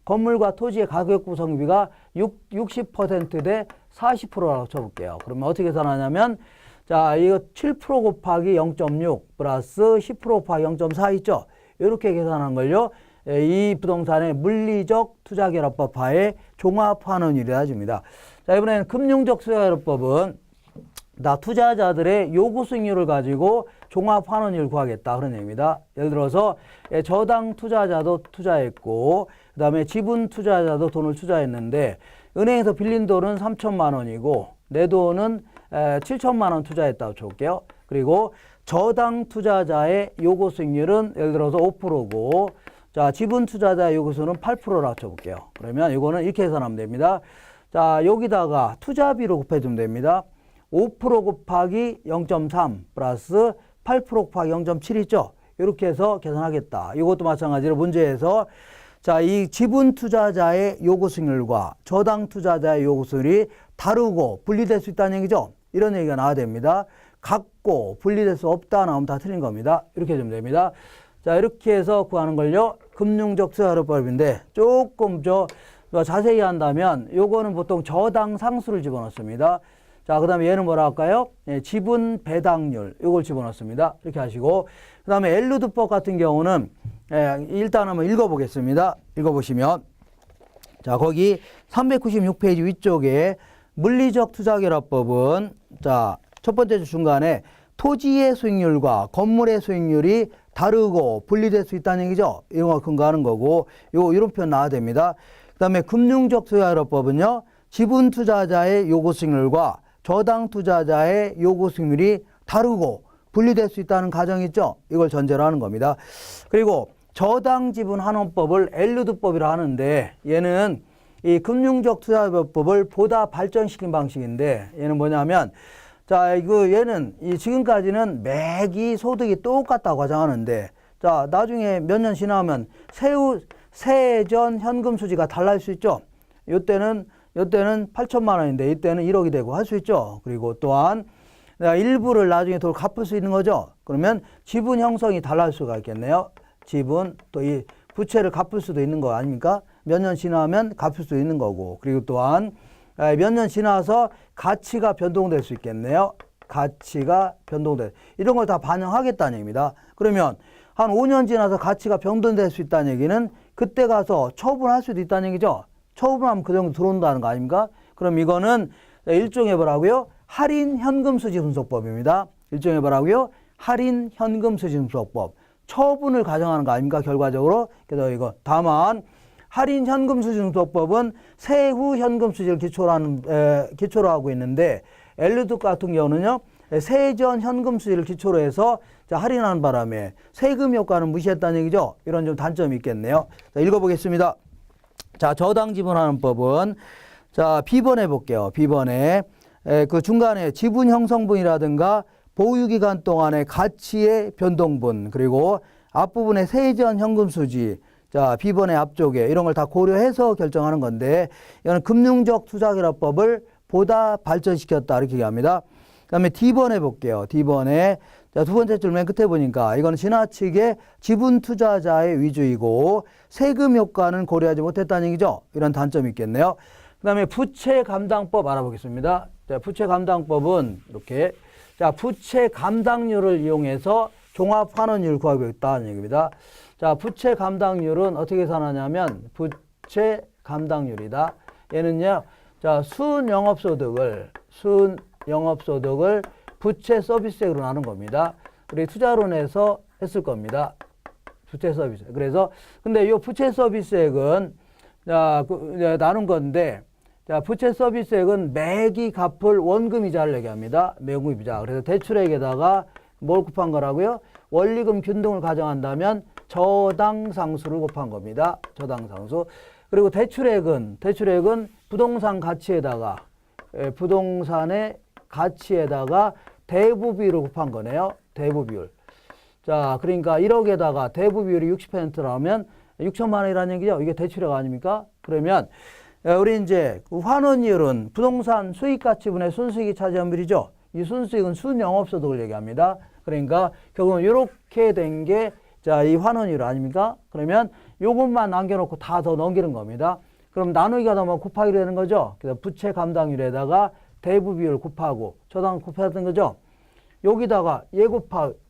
건물과 토지의 가격 구성비가 60% 대 40%라고 쳐볼게요. 그러면 어떻게 계산하냐면, 자, 이거 7% 곱하기 0.6 플러스 10% 곱하기 0.4 있죠? 이렇게 계산한 걸요. 이 부동산의 물리적 투자결합법 하에 종합 환원율이라 줍니다. 자, 이번에는 금융적 투자결합법은 투자자들의 요구 수익률을 가지고 종합 환원율 구하겠다 그런 얘기입니다. 예를 들어서 저당 투자자도 투자했고 그다음에 지분 투자자도 돈을 투자했는데 은행에서 빌린 돈은 3천만 원이고 내 돈은 7천만 원 투자했다고 쳐볼게요. 그리고 저당 투자자의 요구 수익률은 예를 들어서 5%고 자, 지분 투자자의 요구수는 8%라고 쳐볼게요. 그러면 이거는 이렇게 계산하면 됩니다. 자, 여기다가 투자비로 곱해주면 됩니다. 5% 곱하기 0.3 플러스 8% 곱하기 0.7 있죠? 이렇게 해서 계산하겠다. 이것도 마찬가지로 문제에서 자, 이 지분 투자자의 요구 수익률과 저당 투자자의 요구 수익률이 다르고 분리될 수 있다는 얘기죠? 이런 얘기가 나와야 됩니다. 같고 분리될 수 없다 나오면 다 틀린 겁니다. 이렇게 해주면 됩니다. 자, 이렇게 해서 구하는 걸요. 금융적 투자결합법인데 조금 자세히 한다면 요거는 보통 저당 상수를 집어넣습니다. 자, 그 다음에 얘는 뭐라 할까요? 지분 배당률 요걸 집어넣습니다. 이렇게 하시고 그 다음에 엘루드법 같은 경우는 일단 한번 읽어보겠습니다. 읽어보시면 자, 거기 396페이지 위쪽에 물리적 투자결합법은 자, 첫 번째 중간에 토지의 수익률과 건물의 수익률이 다르고 분리될 수 있다는 얘기죠. 이런 거 근거하는 거고 이런 표현 나와야 됩니다. 그 다음에 금융적 투자결합법은요. 지분 투자자의 요구 수익률과 저당 투자자의 요구 수익률이 다르고 분리될 수 있다는 가정이 있죠. 이걸 전제로 하는 겁니다. 그리고 저당 지분 환원법을 엘루드법이라 하는데 얘는 이 금융적 투자결합법을 보다 발전시킨 방식인데 얘는 뭐냐면 자, 얘는 지금까지는 매기 소득이 똑같다고 가정하는데 자, 나중에 몇 년 지나면 세전 현금 수지가 달라질 수 있죠. 요때는 8천만 원인데 이때는 1억이 되고 할 수 있죠. 그리고 또한 내가 일부를 나중에 더 갚을 수 있는 거죠. 그러면 지분 형성이 달라질 수가 있겠네요. 지분 또 이 부채를 갚을 수도 있는 거 아닙니까? 몇 년 지나면 갚을 수 있는 거고 그리고 또한 몇 년 지나서 가치가 변동될 수 있겠네요. 가치가 변동될 이런 걸 다 반영하겠다는 얘기입니다. 그러면 한 5년 지나서 가치가 변동될 수 있다는 얘기는 그때 가서 처분할 수도 있다는 얘기죠. 처분하면 그 정도 들어온다는 거 아닙니까? 그럼 이거는 일종의 뭐라고요? 할인 현금 수지 분석법입니다. 일종의 뭐라고요? 할인 현금 수지 분석법. 처분을 가정하는 거 아닙니까? 결과적으로. 그래서 이거 다만 할인 현금 수지 분석법은 세후 현금 수지를 기초로 하고 있는데 엘루드 같은 경우는요. 세전 현금 수지를 기초로 해서 자, 할인하는 바람에 세금 효과는 무시했다는 얘기죠. 이런 좀 단점이 있겠네요. 자, 읽어보겠습니다. 자, 저당 지분하는 법은 자, B번에 볼게요. B번에 그 중간에 지분 형성분이라든가 보유기간 동안의 가치의 변동분, 그리고 앞부분에 세전 현금 수지, 자, B번의 앞쪽에 이런 걸 다 고려해서 결정하는 건데, 이거는 금융적 투자결합법을 보다 발전시켰다 이렇게 얘기합니다. 그 다음에 D번에 볼게요. D번에 자, 두 번째 줄 맨 끝에 보니까 이거는 지나치게 지분 투자자의 위주이고 세금 효과는 고려하지 못했다는 얘기죠. 이런 단점이 있겠네요. 그 다음에 부채 감당법 알아보겠습니다. 자, 부채 감당법은 이렇게, 자, 부채 감당률을 이용해서 종합환원율 구하겠다는 얘기입니다. 자, 부채 감당률은 어떻게 계산하냐면 부채 감당률이다. 얘는요, 자, 순영업소득을 부채 서비스액으로 나눈 겁니다. 우리 투자론에서 했을 겁니다. 부채 서비스. 그래서 근데 이 부채 서비스액은 자, 나눈 건데, 자, 부채 서비스액은 매기 갚을 원금이자를 얘기합니다. 매금이자. 그래서 대출액에다가 뭘 곱한 거라고요? 원리금 균등을 가정한다면 저당상수를 곱한 겁니다. 저당상수. 그리고 대출액은 부동산 가치에다가 부동산의 가치에다가 대부 비율을 곱한 거네요. 대부 비율. 자, 그러니까 1억에다가 대부 비율이 60%라면 6천만 원이라는 얘기죠. 이게 대출액 아닙니까? 그러면 우리 이제 환원율은 부동산 수익 가치분의 순수익이 차지한 비율이죠. 이 순수익은 순영업소득을 얘기합니다. 그러니까 결국은 이렇게 된 게 자, 이 환원율 아닙니까? 그러면 요것만 남겨놓고 다 더 넘기는 겁니다. 그럼 나누기가 나면 곱하기 되는 거죠. 그래서 부채 감당률에다가 대부 비율 곱하고 저당 곱했던 거죠. 여기다가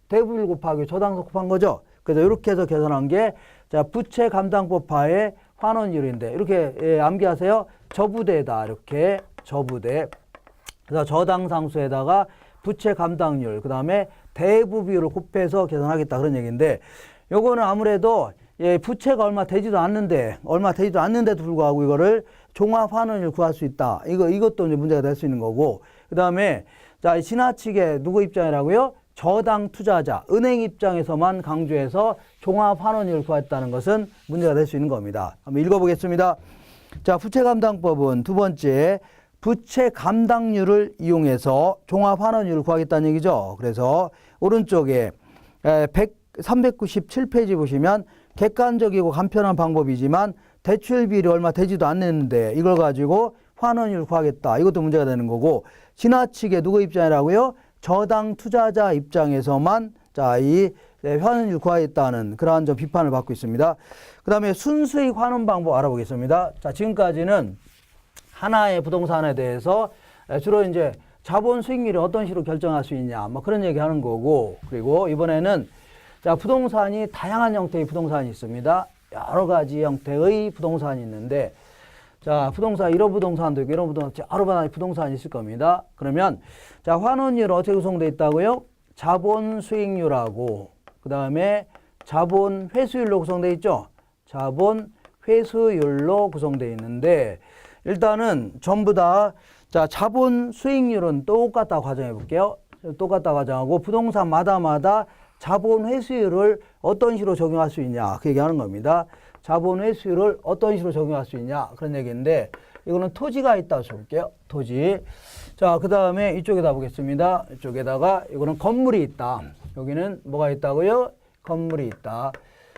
대부 비율 곱하기 저당서 곱한 거죠. 그래서 이렇게 해서 계산한 게 자, 부채 감당법하의 환원율인데 이렇게 암기하세요. 저부대다. 이렇게 저부대. 그래서 저당상수에다가 부채 감당률, 그 다음에 대부 비율을 곱해서 계산하겠다 그런 얘기인데, 요거는 아무래도 부채가 얼마 되지도 않는데도 불구하고 이거를 종합 환원율 구할 수 있다. 이것도 이제 문제가 될 수 있는 거고, 그 다음에 자, 지나치게 누구 입장이라고요? 저당 투자자, 은행 입장에서만 강조해서 종합 환원율을 구했다는 것은 문제가 될 수 있는 겁니다. 한번 읽어보겠습니다. 자, 부채 감당법은 두 번째, 부채 감당률을 이용해서 종합 환원율을 구하겠다는 얘기죠. 그래서 오른쪽에 397페이지 보시면 객관적이고 간편한 방법이지만 대출 비율이 얼마 되지도 않는데 이걸 가지고 환원율 구하겠다. 이것도 문제가 되는 거고, 지나치게 누구 입장이라고요? 저당 투자자 입장에서만 자, 이 환원율 구하겠다는 그러한 좀 비판을 받고 있습니다. 그 다음에 순수익 환원 방법 알아보겠습니다. 자, 지금까지는 하나의 부동산에 대해서 주로 이제 자본 수익률이 어떤 식으로 결정할 수 있냐, 뭐 그런 얘기 하는 거고, 그리고 이번에는 자, 부동산이 다양한 형태의 부동산이 있습니다. 여러 가지 형태의 부동산이 있는데, 자, 부동산, 1호 부동산도 있고, 1호 부동산, 여러 가지 부동산이 있을 겁니다. 그러면, 자, 환원율 어떻게 구성되어 있다고요? 자본 수익률하고, 그 다음에 자본 회수율로 구성되어 있죠? 자본 회수율로 구성되어 있는데, 일단은 전부 다, 자, 자본 수익률은 똑같다고 가정해 볼게요. 똑같다고 가정하고, 부동산마다 자본 회수율을 어떤 식으로 적용할 수 있냐, 그 얘기하는 겁니다. 자본 회수율을 어떤 식으로 적용할 수 있냐, 그런 얘기인데, 이거는 토지가 있다고 쳐볼게요. 토지. 자, 그 다음에 이쪽에다 보겠습니다. 이쪽에다가 이거는 건물이 있다. 여기는 뭐가 있다고요? 건물이 있다.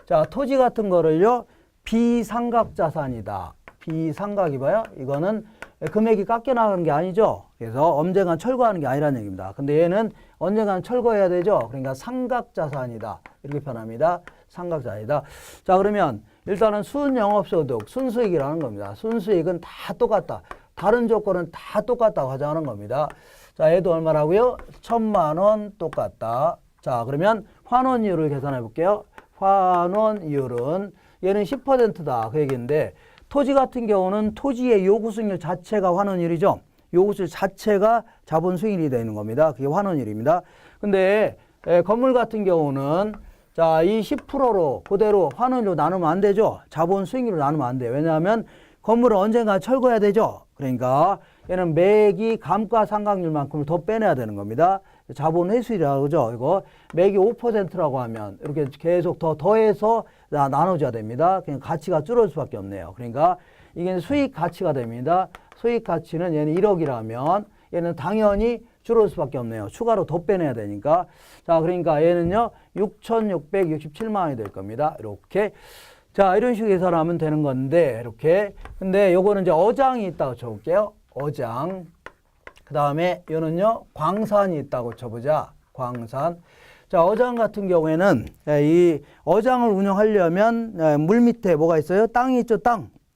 자, 토지 같은 거를요, 비상각 자산이다. 비상각이 봐요. 이거는 금액이 깎여 나가는 게 아니죠. 그래서 언젠간 철거하는 게 아니라는 얘기입니다. 근데 얘는 언젠간 철거해야 되죠. 그러니까 상각자산이다. 이렇게 표현합니다. 상각자산이다. 자, 그러면 일단은 순영업소득, 순수익이라는 겁니다. 순수익은 다 똑같다. 다른 조건은 다 똑같다고 가정하는 겁니다. 자, 얘도 얼마라고요? 1,000만 원 똑같다. 자, 그러면 환원율을 계산해 볼게요. 환원율은 얘는 10%다. 그 얘기인데, 토지 같은 경우는 토지의 요구 수익률 자체가 환원율이죠. 요구 수익률 자체가 자본 수익률이 되는 겁니다. 그게 환원율입니다. 근데 건물 같은 경우는 자, 이 10%로 그대로 환원율로 나누면 안 되죠. 자본 수익률로 나누면 안 돼요. 왜냐하면 건물은 언젠가 철거해야 되죠. 그러니까 얘는 매기 감가상각률만큼을 더 빼내야 되는 겁니다. 자본 회수율이라고 그러죠. 이거 매기 5%라고 하면 이렇게 계속 더해서 나눠줘야 됩니다. 그냥 가치가 줄어들 수밖에 없네요. 그러니까 이게 수익 가치가 됩니다. 수익 가치는 얘는 1억이라면 얘는 당연히 줄어들 수밖에 없네요. 추가로 더 빼내야 되니까. 자, 그러니까 얘는요 6,667만 원이 될 겁니다. 이렇게. 자, 이런 식으로 계산하면 되는 건데 이렇게. 근데 요거는 이제 어장이 있다고 쳐볼게요. 어장. 그 다음에 이거는요 광산이 있다고 쳐보자. 광산. 자, 어장 같은 경우에는 이 어장을 운영하려면 물 밑에 뭐가 있어요? 땅이 있죠.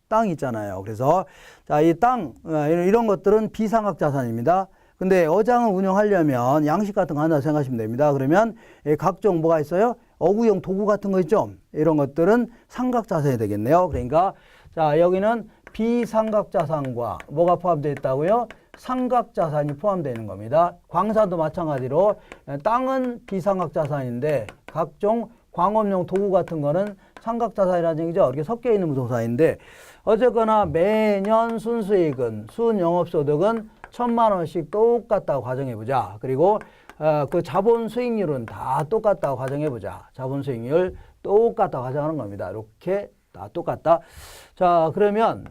땅이 있잖아요. 그래서 자, 이 땅 이런 것들은 비상각 자산입니다. 근데 어장을 운영하려면 양식 같은 거 한다 생각하시면 됩니다. 그러면 각종 뭐가 있어요? 어구용 도구 같은 거 있죠. 이런 것들은 상각 자산이 되겠네요. 그러니까 자, 여기는 비상각 자산과 뭐가 포함되어 있다고요? 상각 자산이 포함되어 있는 겁니다. 광산도 마찬가지로 땅은 비상각 자산인데 각종 광업용 도구 같은 거는 상각 자산이라는 얘기죠. 이렇게 섞여 있는 부동산인데 어쨌거나 매년 순수익은 순영업소득은 1,000만 원씩 똑같다고 가정해보자. 그리고 그 자본 수익률은 다 똑같다고 가정해보자. 자본 수익률 똑같다고 가정하는 겁니다. 이렇게 다 똑같다. 자, 그러면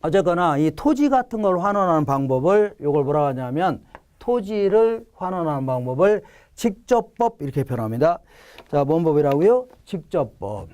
어쨌거나 이 토지 같은 걸 환원하는 방법을 요걸 뭐라고 하냐면 토지를 환원하는 방법을 직접법 이렇게 표현합니다. 자, 뭔 법이라고요? 직접법.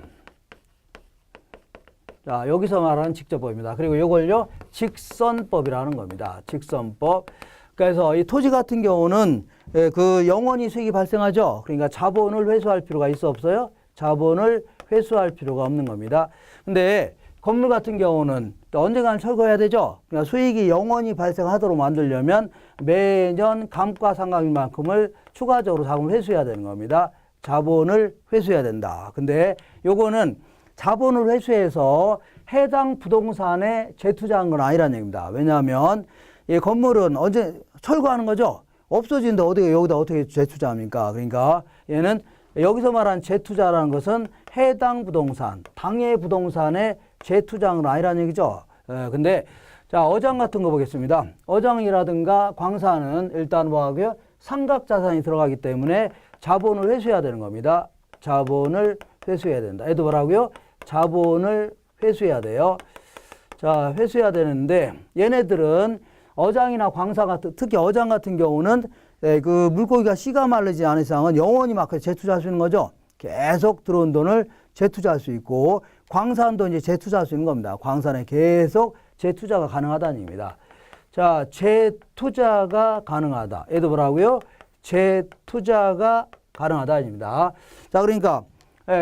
자, 여기서 말하는 직접법입니다. 그리고 요걸요 직선법이라는 겁니다. 직선법. 그래서 이 토지 같은 경우는 그 영원히 수익이 발생하죠. 그러니까 자본을 회수할 필요가 있어 없어요? 자본을 회수할 필요가 없는 겁니다. 근데 건물 같은 경우는 또 언젠가는 철거해야 되죠. 그러니까 수익이 영원히 발생하도록 만들려면 매년 감가상각인 만큼을 추가적으로 자본을 회수해야 되는 겁니다. 자본을 회수해야 된다. 근데 요거는 자본을 회수해서 해당 부동산에 재투자한 건 아니라는 얘기입니다. 왜냐하면 이 건물은 언제 철거하는 거죠. 없어지는데 어떻게 여기다 어떻게 재투자합니까? 그러니까 얘는 여기서 말한 재투자라는 것은 해당 부동산, 당해 부동산에 재투자한 건 아니라는 얘기죠. 근데 자, 어장 같은 거 보겠습니다. 어장이라든가 광산은 일단 뭐하고요? 상각자산이 들어가기 때문에 자본을 회수해야 되는 겁니다. 자본을 회수해야 된다. 얘도 뭐라고요? 자본을 회수해야 돼요. 자, 회수해야 되는데 얘네들은 어장이나 광산 같은, 특히 어장 같은 경우는 그 물고기가 씨가 마르지 않은 이상은 영원히 막 재투자할 수 있는 거죠. 계속 들어온 돈을 재투자할 수 있고 광산도 이제 재투자할 수 있는 겁니다. 광산에 계속 재투자가 가능하다는 얘기입니다. 자, 재투자가 가능하다. 얘도 뭐라고요? 재투자가 가능하다는 얘기입니다. 자, 그러니까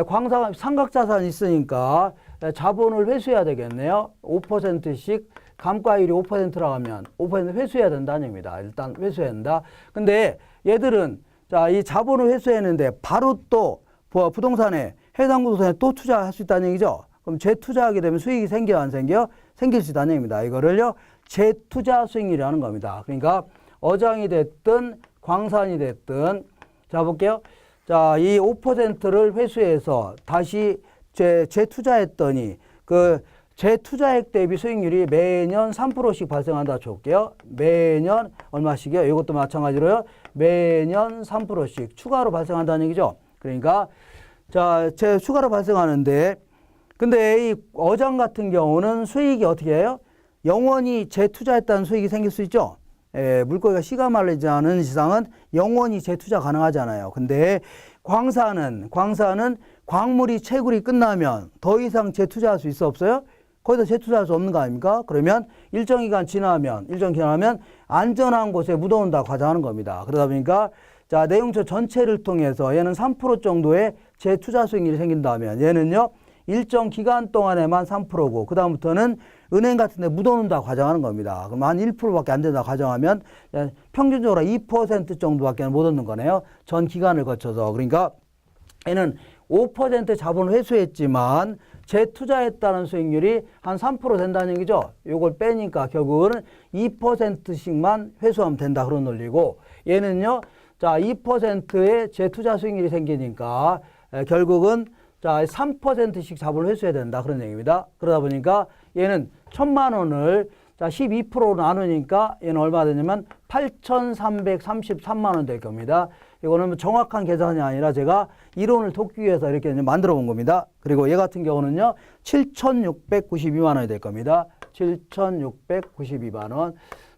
광산 상각자산이 있으니까 자본을 회수해야 되겠네요. 5%씩 감가율이 5%라고 하면 5% 회수해야 된다는 얘기입니다. 일단 회수해야 된다. 근데 얘들은 자, 이 자본을 회수했는데 바로 또 부동산에 해당 부동산에 또 투자할 수 있다는 얘기죠. 그럼 재투자하게 되면 수익이 생겨 안 생겨? 생길 수 있다는 얘기입니다. 이거를요 재투자 수익률이라는 겁니다. 그러니까 어장이 됐든 광산이 됐든 자 볼게요. 자, 이 5%를 회수해서 다시 재투자했더니 그 재투자액 대비 수익률이 매년 3%씩 발생한다 쳐볼게요. 매년 얼마씩이요? 이것도 마찬가지로요. 매년 3%씩 추가로 발생한다는 얘기죠. 그러니까 자, 추가로 발생하는데 근데 이 어장 같은 경우는 수익이 어떻게 해요? 영원히 재투자했다는 수익이 생길 수 있죠. 물고기가 씨가 말리지 않은 이상은 영원히 재투자 가능하잖아요. 근데 광산은 광물이 채굴이 끝나면 더 이상 재투자할 수 있어 없어요? 거기다 재투자할 수 없는 거 아닙니까? 그러면 일정 기간 지나면 안전한 곳에 묻어온다고 가정하는 겁니다. 그러다 보니까 자, 내용처 전체를 통해서 얘는 3% 정도의 재투자 수익률이 생긴다면 얘는요 일정 기간 동안에만 3%고 그 다음부터는 은행 같은 데 묻어놓는다고 가정하는 겁니다. 그럼 한 1%밖에 안 된다고 가정하면 평균적으로 2% 정도밖에 못 얻는 거네요. 전 기간을 거쳐서. 그러니까 얘는 5% 자본을 회수했지만 재투자했다는 수익률이 한 3% 된다는 얘기죠. 요걸 빼니까 결국은 2%씩만 회수하면 된다 그런 논리고 얘는요. 자, 2%의 재투자 수익률이 생기니까 결국은 자, 3%씩 자본을 회수해야 된다 그런 얘기입니다. 그러다 보니까 얘는 1,000만 원을 자, 자, 12% 나누니까 얘는 얼마 되냐면 8,333만 원 될 겁니다. 이거는 정확한 계산이 아니라 제가 이론을 돕기 위해서 이렇게 만들어 본 겁니다. 그리고 얘 같은 경우는요, 7,692만 원이 될 겁니다. 7,692만 원.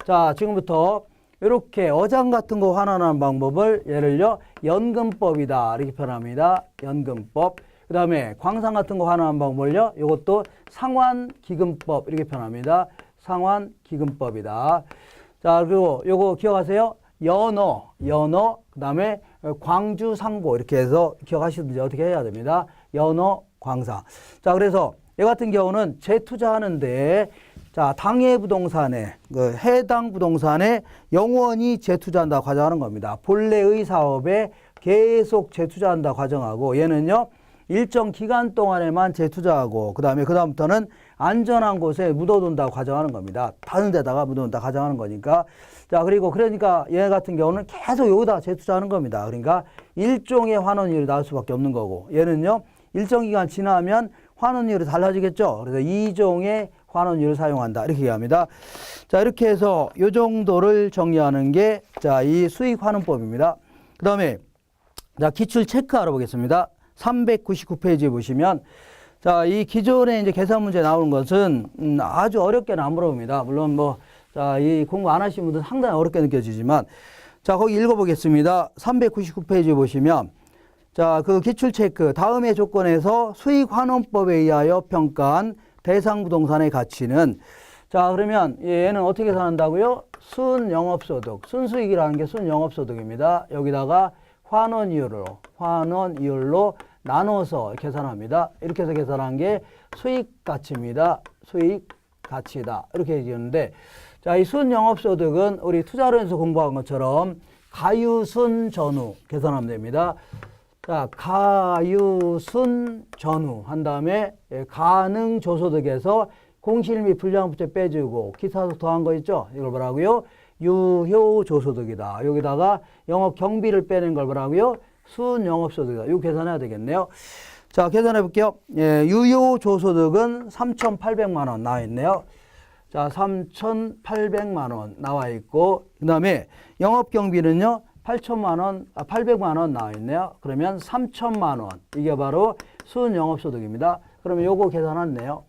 자, 지금부터 이렇게 어장 같은 거 환원하는 방법을 예를요, 연금법이다. 이렇게 표현합니다. 연금법. 그 다음에 광산 같은 거 환원하는 방법을요, 이것도 상환기금법. 이렇게 표현합니다. 상환기금법이다. 자, 그리고 요거 기억하세요? 연어, 그 다음에 광주상고 이렇게 해서 기억하시든지 어떻게 해야 됩니다. 연어, 광사. 자, 그래서 얘 같은 경우는 재투자하는데, 자, 당해 부동산에, 해당 부동산에 영원히 재투자한다 과정하는 겁니다. 본래의 사업에 계속 재투자한다 과정하고, 얘는요, 일정 기간 동안에만 재투자하고, 그다음부터는 안전한 곳에 묻어둔다 과정하는 겁니다. 다른 데다가 묻어둔다 가정하는 거니까. 자, 그리고 그러니까 얘 같은 경우는 계속 여기다 재투자하는 겁니다. 그러니까 일종의 환원율이 나올 수밖에 없는 거고, 얘는요, 일정 기간 지나면 환원율이 달라지겠죠. 그래서 2종의 환원율을 사용한다. 이렇게 얘기합니다. 자, 이렇게 해서 이 정도를 정리하는 게, 자, 이 수익환원법입니다. 그 다음에, 자, 기출 체크 알아보겠습니다. 399페이지에 보시면, 자, 이 기존에 이제 계산 문제 나오는 것은 아주 어렵게는 안 물어봅니다. 물론 뭐, 자, 이 공부 안 하신 분들은 상당히 어렵게 느껴지지만, 자, 거기 읽어보겠습니다. 399페이지에 보시면, 자, 그 기출 체크, 다음의 조건에서 수익환원법에 의하여 평가한 대상 부동산의 가치는, 자, 그러면 얘는 어떻게 계산한다고요? 순영업소득, 순수익이라는 게 순영업소득입니다. 여기다가 환원이율로 나눠서 계산합니다. 이렇게 해서 계산한 게 수익가치입니다. 수익가치다. 이렇게 얘기하는데, 자, 이 순영업소득은 우리 투자론에서 공부한 것처럼 가유순전후 계산하면 됩니다. 자, 가유순전후 한 다음에 가능조소득에서 공실 및 불량부채 빼주고 기타속 더한 거 있죠? 이걸 뭐라고요? 유효조소득이다. 여기다가 영업경비를 빼는 걸 뭐라고요? 순영업소득이다. 이거 계산해야 되겠네요. 자, 계산해 볼게요. 예, 유효조소득은 3,800만 원 나와 있네요. 자, 3,800만 원 나와 있고, 그 다음에 영업경비는요, 800만 원 나와 있네요. 그러면 3,000만 원. 이게 바로 순영업소득입니다. 그러면 요거 계산했네요.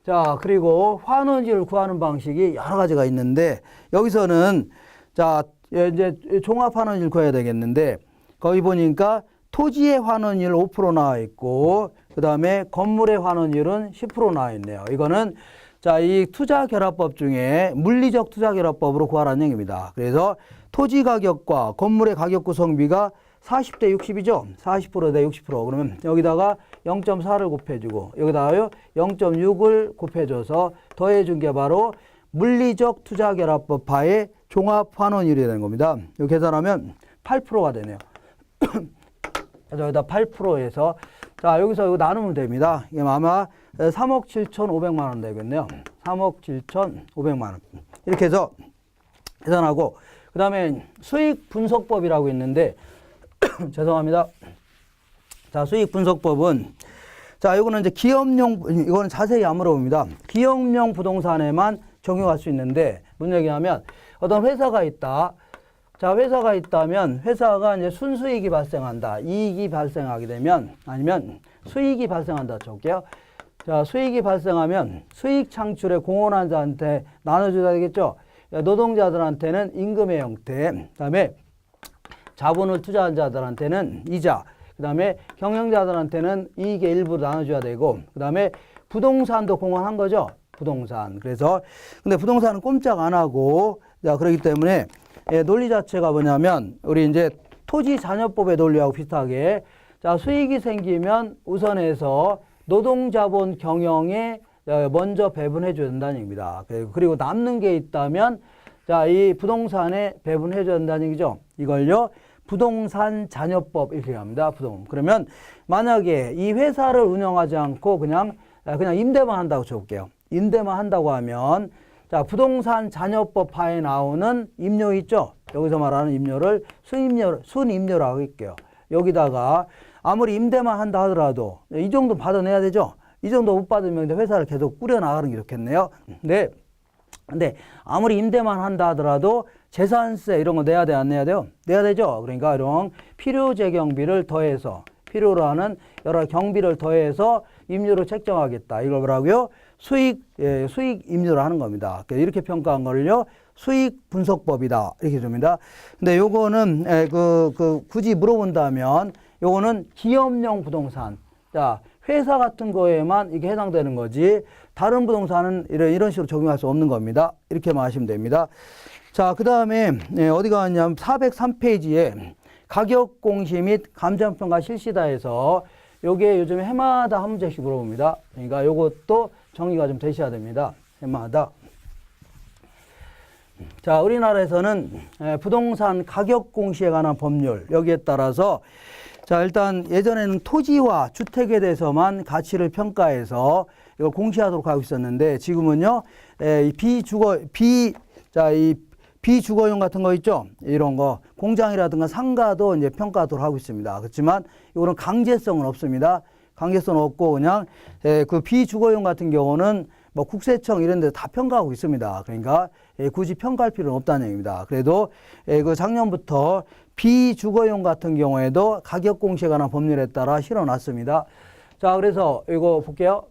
자, 그리고 환원율을 구하는 방식이 여러 가지가 있는데, 여기서는, 자, 이제 종합환원율 구해야 되겠는데, 거기 보니까 토지의 환원율 5% 나와 있고, 그 다음에 건물의 환원율은 10% 나와 있네요. 이거는, 자, 이 투자결합법 중에 물리적 투자결합법으로 구하라는 얘기입니다. 그래서 토지 가격과 건물의 가격 구성비가 40대 60이죠. 40% 대 60%. 그러면 여기다가 0.4를 곱해주고, 여기다가요 0.6을 곱해줘서 더해준 게 바로 물리적 투자결합법 하의 종합환원율이 되는 겁니다. 이거 계산하면 8%가 되네요. 그래서 여기다 8%에서, 자, 여기서 이거 나누면 됩니다. 이게 아마 3억 7,500만 원 되겠네요. 3억 7,500만 원. 이렇게 해서 계산하고, 그 다음에 수익 분석법이라고 있는데, 죄송합니다. 자, 수익 분석법은, 자, 이거는 이제 기업용, 이거는 자세히 안 물어봅니다. 기업용 부동산에만 적용할 수 있는데, 무슨 얘기냐면, 어떤 회사가 있다. 자, 회사가 있다면, 회사가 이제 순수익이 발생한다. 이익이 발생하게 되면, 아니면 수익이 발생한다. 적게요. 자, 수익이 발생하면 수익 창출에 공헌한 자한테 나눠줘야 되겠죠. 노동자들한테는 임금의 형태, 그 다음에 자본을 투자한 자들한테는 이자, 그 다음에 경영자들한테는 이익의 일부를 나눠줘야 되고, 그 다음에 부동산도 공헌한 거죠. 부동산. 그래서, 근데 부동산은 꼼짝 안 하고, 자, 그렇기 때문에 논리 자체가 뭐냐면, 우리 이제 토지자녀법의 논리하고 비슷하게, 자, 수익이 생기면 우선해서 노동자본 경영에 먼저 배분해줘야 된다는 얘기입니다. 그리고 남는 게 있다면, 자, 이 부동산에 배분해줘야 된다는 얘기죠. 이걸요, 부동산 자녀법 이렇게 합니다. 그러면 만약에 이 회사를 운영하지 않고 그냥 임대만 한다고 쳐볼게요. 임대만 한다고 하면, 자, 부동산 자녀법 하에 나오는 임료 있죠. 여기서 말하는 임료를 순임료라고 할게요. 여기다가 아무리 임대만 한다 하더라도 이 정도 받아내야 되죠. 이 정도 못 받으면 회사를 계속 꾸려나가는 게 좋겠네요. 네. 근데 아무리 임대만 한다 하더라도 재산세 이런 거 내야 돼, 안 내야 돼요? 내야 되죠. 그러니까 이런 필요재경비를 더해서 필요로 하는 여러 경비를 더해서 임료로 책정하겠다. 이걸 뭐라고요? 수익 임료로 하는 겁니다. 이렇게 평가한 거를요, 수익 분석법이다. 이렇게 줍니다. 근데 요거는 굳이 물어본다면 요거는 기업용 부동산. 자, 회사 같은 거에만 이게 해당되는 거지 다른 부동산은 이런 식으로 적용할 수 없는 겁니다. 이렇게만 하시면 됩니다. 자, 그 다음에 어디 가냐면 403페이지에 가격 공시 및 감정평가 실시다에서 요게 요즘에 해마다 한 문제씩 물어봅니다. 그러니까 요것도 정리가 좀 되셔야 됩니다. 해마다. 자, 우리나라에서는 부동산 가격 공시에 관한 법률 여기에 따라서 자, 일단 예전에는 토지와 주택에 대해서만 가치를 평가해서 이걸 공시하도록 하고 있었는데 지금은요, 이 비주거용 같은 거 있죠? 이런 거 공장이라든가 상가도 이제 평가하도록 하고 있습니다. 그렇지만 이거는 강제성은 없습니다. 강제성은 없고 그냥 그 비주거용 같은 경우는 뭐 국세청 이런 데 다 평가하고 있습니다. 그러니까 굳이 평가할 필요는 없다는 얘기입니다. 그래도 그 작년부터 비주거용 같은 경우에도 가격 공시에 관한 법률에 따라 실어놨습니다. 자, 그래서 이거 볼게요.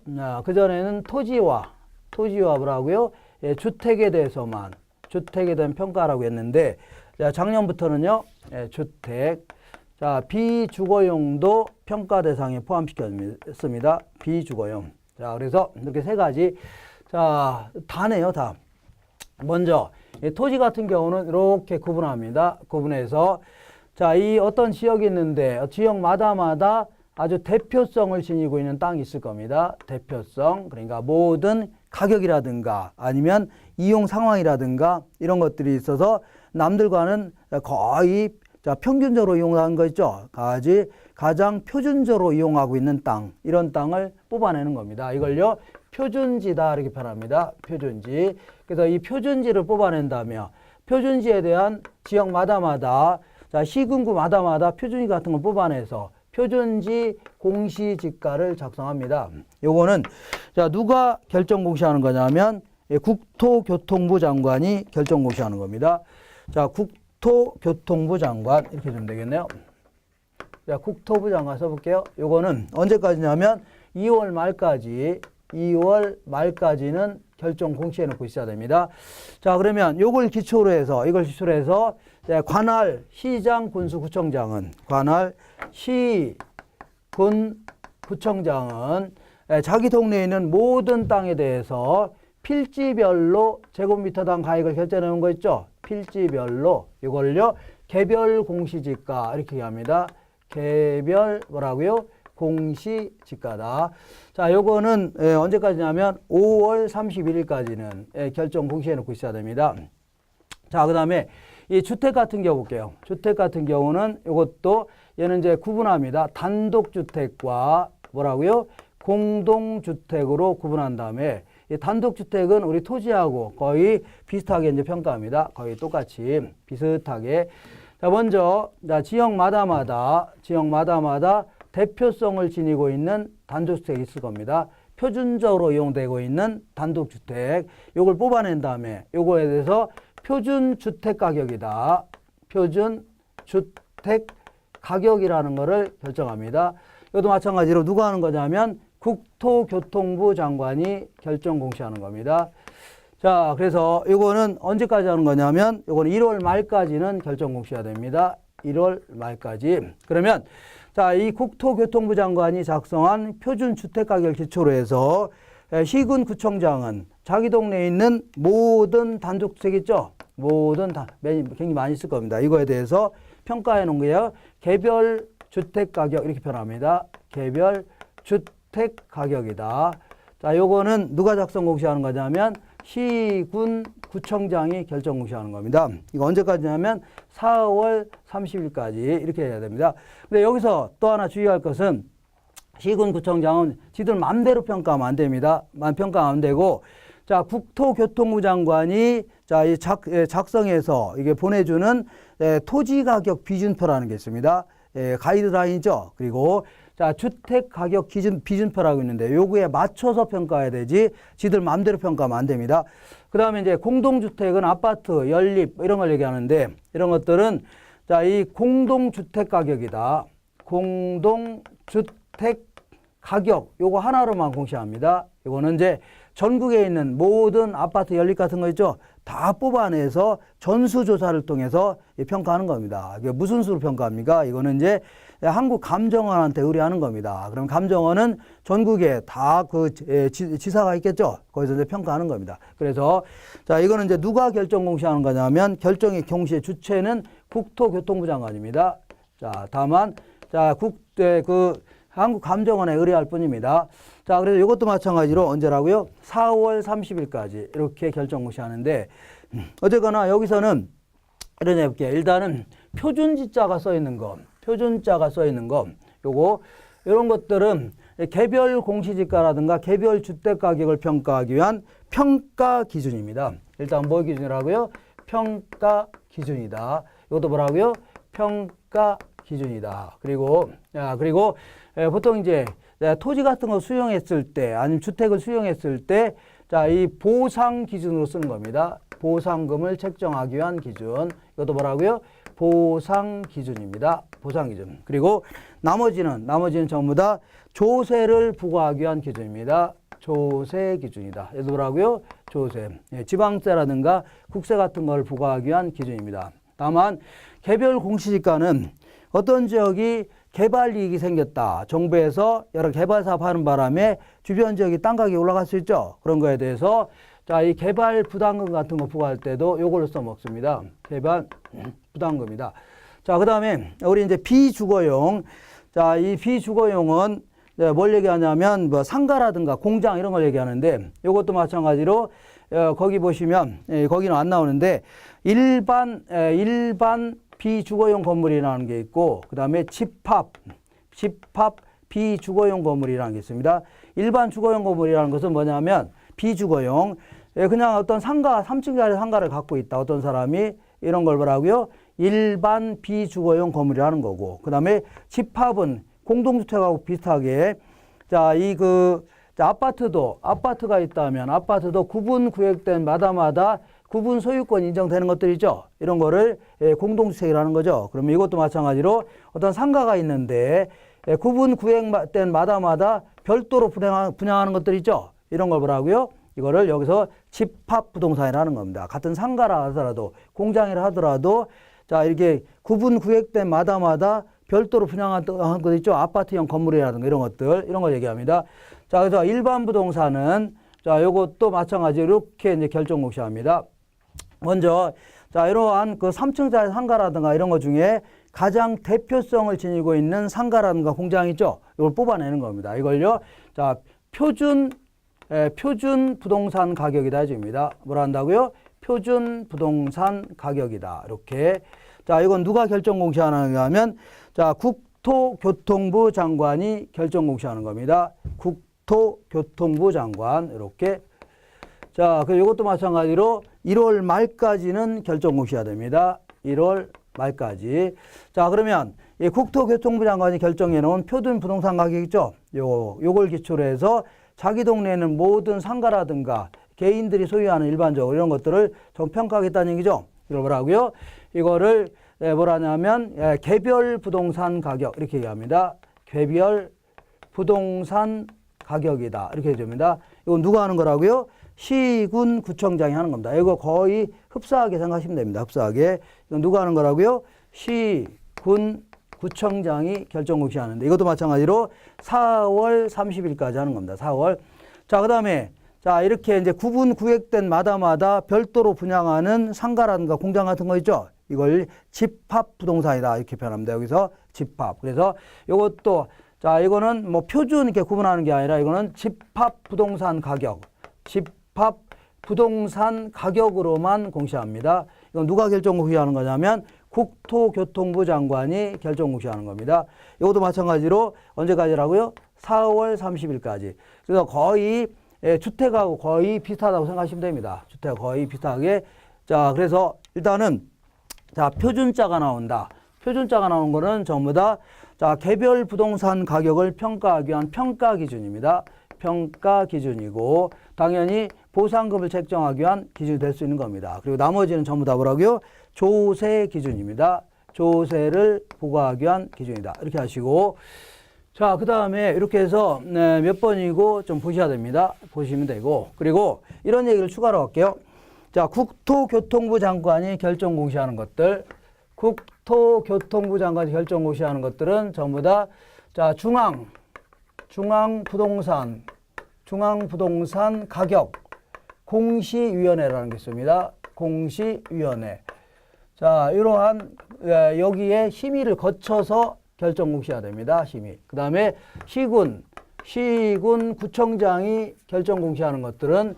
그전에는 토지와 뭐라고요? 주택에 대해서만 주택에 대한 평가라고 했는데 자, 작년부터는요. 주택. 자, 비주거용도 평가 대상에 포함시켰습니다. 비주거용. 자, 그래서 이렇게 세 가지. 자, 다네요, 다. 먼저 토지 같은 경우는 이렇게 구분합니다. 구분해서 자, 이 어떤 지역이 있는데 지역마다마다 아주 대표성을 지니고 있는 땅이 있을 겁니다. 대표성. 그러니까 모든 가격이라든가 아니면 이용 상황이라든가 이런 것들이 있어서 남들과는 거의 자, 평균적으로 이용하는 거 있죠. 가장 표준적으로 이용하고 있는 땅, 이런 땅을 뽑아내는 겁니다. 이걸요, 표준지다 이렇게 표현합니다. 표준지. 그래서 이 표준지를 뽑아낸다며 표준지에 대한 지역마다마다 자, 시군구마다마다 표준지 같은 걸 뽑아내서 표준지 공시지가를 작성합니다. 요거는 자, 누가 결정 공시하는 거냐면 국토교통부 장관이 결정 공시하는 겁니다. 자, 국토교통부 장관 이렇게 좀 되겠네요. 자, 국토부 장관 써볼게요. 요거는 언제까지냐면 2월 말까지는 결정 공시해 놓고 있어야 됩니다. 자, 그러면 이걸 기초로 해서 관할 시장 군수 구청장은 구청장은 자기 동네에 있는 모든 땅에 대해서 필지별로 제곱미터당 가액을 결정해 놓은 거 있죠? 필지별로 이걸요 개별 공시지가 이렇게 합니다. 개별 뭐라고요? 공시지가다. 자, 요거는 언제까지냐면 5월 31일까지는 결정 공시해 놓고 있어야 됩니다. 자, 그다음에 이 주택 같은 경우 볼게요. 주택 같은 경우는 이것도 얘는 이제 구분합니다. 단독주택과 뭐라고요? 공동주택으로 구분한 다음에 이 단독주택은 우리 토지하고 거의 비슷하게 이제 평가합니다. 거의 똑같이 비슷하게. 자, 먼저 지역마다마다 대표성을 지니고 있는 단독주택이 있을 겁니다. 표준적으로 이용되고 있는 단독주택. 요걸 뽑아낸 다음에 요거에 대해서 표준주택 가격이다. 표준주택 가격이라는 거를 결정합니다. 이것도 마찬가지로 누가 하는 거냐면 국토교통부 장관이 결정 공시하는 겁니다. 자, 그래서 이거는 언제까지 하는 거냐면 이거는 1월 말까지는 결정 공시해야 됩니다. 1월 말까지. 그러면 자, 이 국토교통부 장관이 작성한 표준주택가격을 기초로 해서 시군구청장은 자기 동네에 있는 모든 단독주택 있죠? 굉장히 많이 있을 겁니다. 이거에 대해서 평가해 놓은 거예요. 개별 주택가격 이렇게 표현합니다. 개별 주택가격이다. 자, 요거는 누가 작성 공시하는 거냐면 시군구청장이 결정 공시하는 겁니다. 이거 언제까지냐면 4월 30일까지 이렇게 해야 됩니다. 근데 여기서 또 하나 주의할 것은 시군구청장은 지들 맘대로 평가하면 안 됩니다. 평가하면 안 되고 자, 국토교통부 장관이 자, 이 작성해서 이게 보내주는 토지가격 비준표라는 게 있습니다. 가이드라인이죠. 그리고 자, 주택 가격 비준표라고 있는데 요거에 맞춰서 평가해야 되지 지들 마음대로 평가하면 안 됩니다. 그 다음에 이제 공동주택은 아파트, 연립 이런 걸 얘기하는데 이런 것들은 자, 이 공동주택 가격이다. 공동주택 가격 요거 하나로만 공시합니다. 이거는 이제 전국에 있는 모든 아파트 연립 같은 거 있죠. 다 뽑아내서 전수조사를 통해서 평가하는 겁니다. 이게 무슨 수로 평가합니까? 이거는 이제 한국감정원한테 의뢰하는 겁니다. 그럼 감정원은 전국에 다 그 지사가 있겠죠. 거기서 이제 평가하는 겁니다. 그래서 자, 이거는 이제 누가 결정 공시하는 거냐면 결정의 공시의 주체는 국토교통부 장관입니다. 자, 다만 자, 한국감정원에 의뢰할 뿐입니다. 자, 그래서 이것도 마찬가지로 언제라고요? 4월 30일까지 이렇게 결정 공시하는데 어쨌거나 여기서는 이런 해볼게요. 일단은 표준지자가 써 있는 거, 요거 이런 것들은 개별 공시지가라든가 개별 주택 가격을 평가하기 위한 평가 기준입니다. 일단 뭐 기준이라고요? 평가 기준이다. 이것도 뭐라고요? 평가 기준이다. 그리고 보통 이제 토지 같은 거 수용했을 때 아니면 주택을 수용했을 때 자, 이 보상 기준으로 쓰는 겁니다. 보상금을 책정하기 위한 기준. 이것도 뭐라고요? 보상 기준입니다. 보상 기준. 그리고 나머지는 전부 다 조세를 부과하기 위한 기준입니다. 조세 기준이다. 이것도 뭐라고요? 조세. 지방세라든가 국세 같은 걸 부과하기 위한 기준입니다. 다만 개별 공시지가는 어떤 지역이 개발 이익이 생겼다. 정부에서 여러 개발 사업 하는 바람에 주변 지역이 땅 가격이 올라갈 수 있죠. 그런 거에 대해서 자, 이 개발 부담금 같은 거 부과할 때도 요걸로 써먹습니다. 개발 부담금이다. 자, 그 다음에 우리 이제 비주거용. 자, 이 비주거용은 뭘 얘기하냐면 뭐 상가라든가 공장 이런 걸 얘기하는데 요것도 마찬가지로 거기 보시면 거기는 안 나오는데 일반 비주거용 건물이라는 게 있고 그 다음에 집합 비주거용 건물이라는 게 있습니다. 일반 주거용 건물이라는 것은 뭐냐면 비주거용 그냥 어떤 상가 3층짜리 상가를 갖고 있다. 어떤 사람이 이런 걸 뭐라고요? 일반 비주거용 건물이라는 거고 그 다음에 집합은 공동주택하고 비슷하게 자, 아파트가 있다면 아파트도 구분 구역된 마다마다 구분 소유권 인정되는 것들이죠. 이런 거를 공동주택이라는 거죠. 그러면 이것도 마찬가지로 어떤 상가가 있는데 구분 구역된 마다마다 별도로 분양하는 것들이죠. 이런 걸 뭐라고요? 이거를 여기서 집합부동산이라는 겁니다. 같은 상가라 하더라도 공장이라 하더라도 자, 이렇게 구분 구역된 마다마다 별도로 분양하는 것 있죠. 아파트형 건물이라든가 이런 것들, 이런 걸 얘기합니다. 자, 그래서 일반 부동산은 자, 요것도 마찬가지로 이렇게 이제 결정 공시합니다. 먼저 자, 이러한 그 3층짜리 상가라든가 이런 것 중에 가장 대표성을 지니고 있는 상가라든가 공장 있죠. 이걸 뽑아내는 겁니다. 이걸요. 자, 표준 부동산 가격이다 해줍니다. 뭐라 한다고요? 표준 부동산 가격이다. 이렇게. 자, 이건 누가 결정 공시하는가 하면 자, 국토교통부 장관이 결정 공시하는 겁니다. 국토교통부 장관. 이렇게. 자, 그 이것도 마찬가지로 1월 말까지는 결정 공시해야 됩니다. 1월 말까지. 자, 그러면 이 국토교통부 장관이 결정해 놓은 표준 부동산 가격 있죠? 요걸 기초로 해서 자기 동네에는 모든 상가라든가 개인들이 소유하는 일반적으로 이런 것들을 좀 평가하겠다는 얘기죠. 이걸 뭐라고요? 이거를 뭐라냐면 개별 부동산 가격 이렇게 얘기합니다. 개별 부동산 가격이다. 이렇게 해줍니다. 이건 누가 하는 거라고요? 시군 구청장이 하는 겁니다. 이거 거의 흡사하게 생각하시면 됩니다. 흡사하게. 이건 누가 하는 거라고요? 시군 구청장이 결정 공시하는데 이것도 마찬가지로 4월 30일까지 하는 겁니다. 4월. 자, 그다음에 자, 이렇게 이제 구분 구획된 마다마다 별도로 분양하는 상가라든가 공장 같은 거 있죠? 이걸 집합 부동산이다. 이렇게 표현합니다. 여기서 집합. 그래서 이것도 자, 이거는 뭐 표준 이렇게 구분하는 게 아니라 이거는 집합 부동산 가격. 집합 부동산 가격으로만 공시합니다. 이건 누가 결정 공시하는 거냐면 국토교통부 장관이 결정 공시하는 겁니다. 이것도 마찬가지로 언제까지라고요? 4월 30일까지. 그래서 거의 주택하고 거의 비슷하다고 생각하시면 됩니다. 주택하고 거의 비슷하게. 자, 그래서 일단은 자, 표준자가 나온다. 표준자가 나오는 거는 전부 다 자, 개별 부동산 가격을 평가하기 위한 평가 기준입니다. 평가 기준이고 당연히 보상금을 책정하기 위한 기준이 될 수 있는 겁니다. 그리고 나머지는 전부 다 뭐라고요? 조세 기준입니다. 조세를 부과하기 위한 기준이다. 이렇게 하시고 자, 그 다음에 이렇게 해서 몇 번이고 좀 보셔야 됩니다. 보시면 되고 그리고 이런 얘기를 추가로 할게요. 자, 국토교통부 장관이 결정 공시하는 것들 국토교통부 장관이 결정 공시하는 것들은 전부 다 자, 중앙부동산 가격 공시위원회라는 게 있습니다. 공시위원회. 자, 이러한 여기에 심의를 거쳐서 결정 공시해야 됩니다. 심의. 그 다음에 시군구청장이 결정 공시하는 것들은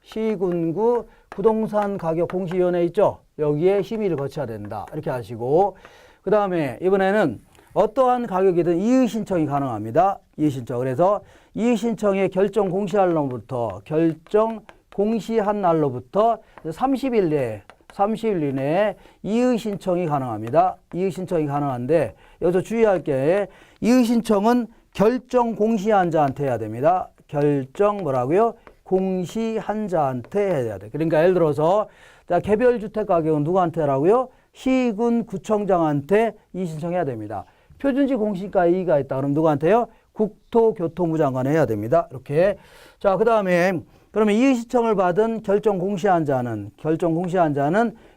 시군구 부동산 가격 공시위원회 있죠? 여기에 심의를 거쳐야 된다. 이렇게 하시고 그 다음에 이번에는 어떠한 가격이든 이의 신청이 가능합니다. 이의 신청. 그래서 이의 신청의 결정 공시한 날로부터 30일 이내에 이의 신청이 가능합니다. 이의 신청이 가능한데 여기서 주의할 게 이의 신청은 결정 공시한 자한테 해야 됩니다. 결정 뭐라고요? 공시한 자한테 해야 돼. 그러니까 예를 들어서 자, 개별 주택 가격은 누구한테 하라고요? 시군 구청장한테 이의 신청해야 됩니다. 표준지 공시가 이의가 있다. 그럼 누구한테요? 국토교통부 장관에 해야 됩니다. 이렇게. 자, 그 다음에 그러면 이의 신청을 받은 결정 공시한 자는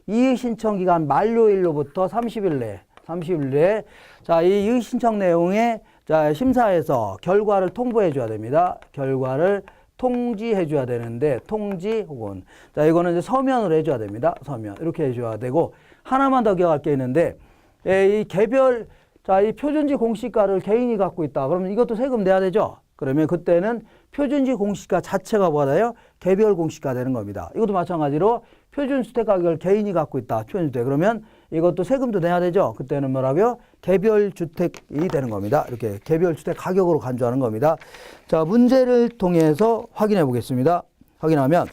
이의 신청 기간 만료일로부터 30일 내에 자, 이 이의 신청 내용에 자, 심사해서 결과를 통보해 줘야 됩니다. 결과를 통지해 줘야 되는데 통지 혹은 자, 이거는 이제 서면으로 해 줘야 됩니다. 서면. 이렇게 해 줘야 되고 하나만 더 기억할 게 있는데 이 개별 자, 이 표준지 공시가를 개인이 갖고 있다. 그러면 이것도 세금 내야 되죠. 그러면 그때는 표준지 공시가 자체가 뭐라요? 개별 공시가 되는 겁니다. 이것도 마찬가지로 표준주택 가격을 개인이 갖고 있다. 표준주택. 그러면 이것도 세금도 내야 되죠. 그때는 뭐라고요? 개별주택이 되는 겁니다. 이렇게 개별주택 가격으로 간주하는 겁니다. 자, 문제를 통해서 확인해 보겠습니다. 확인하면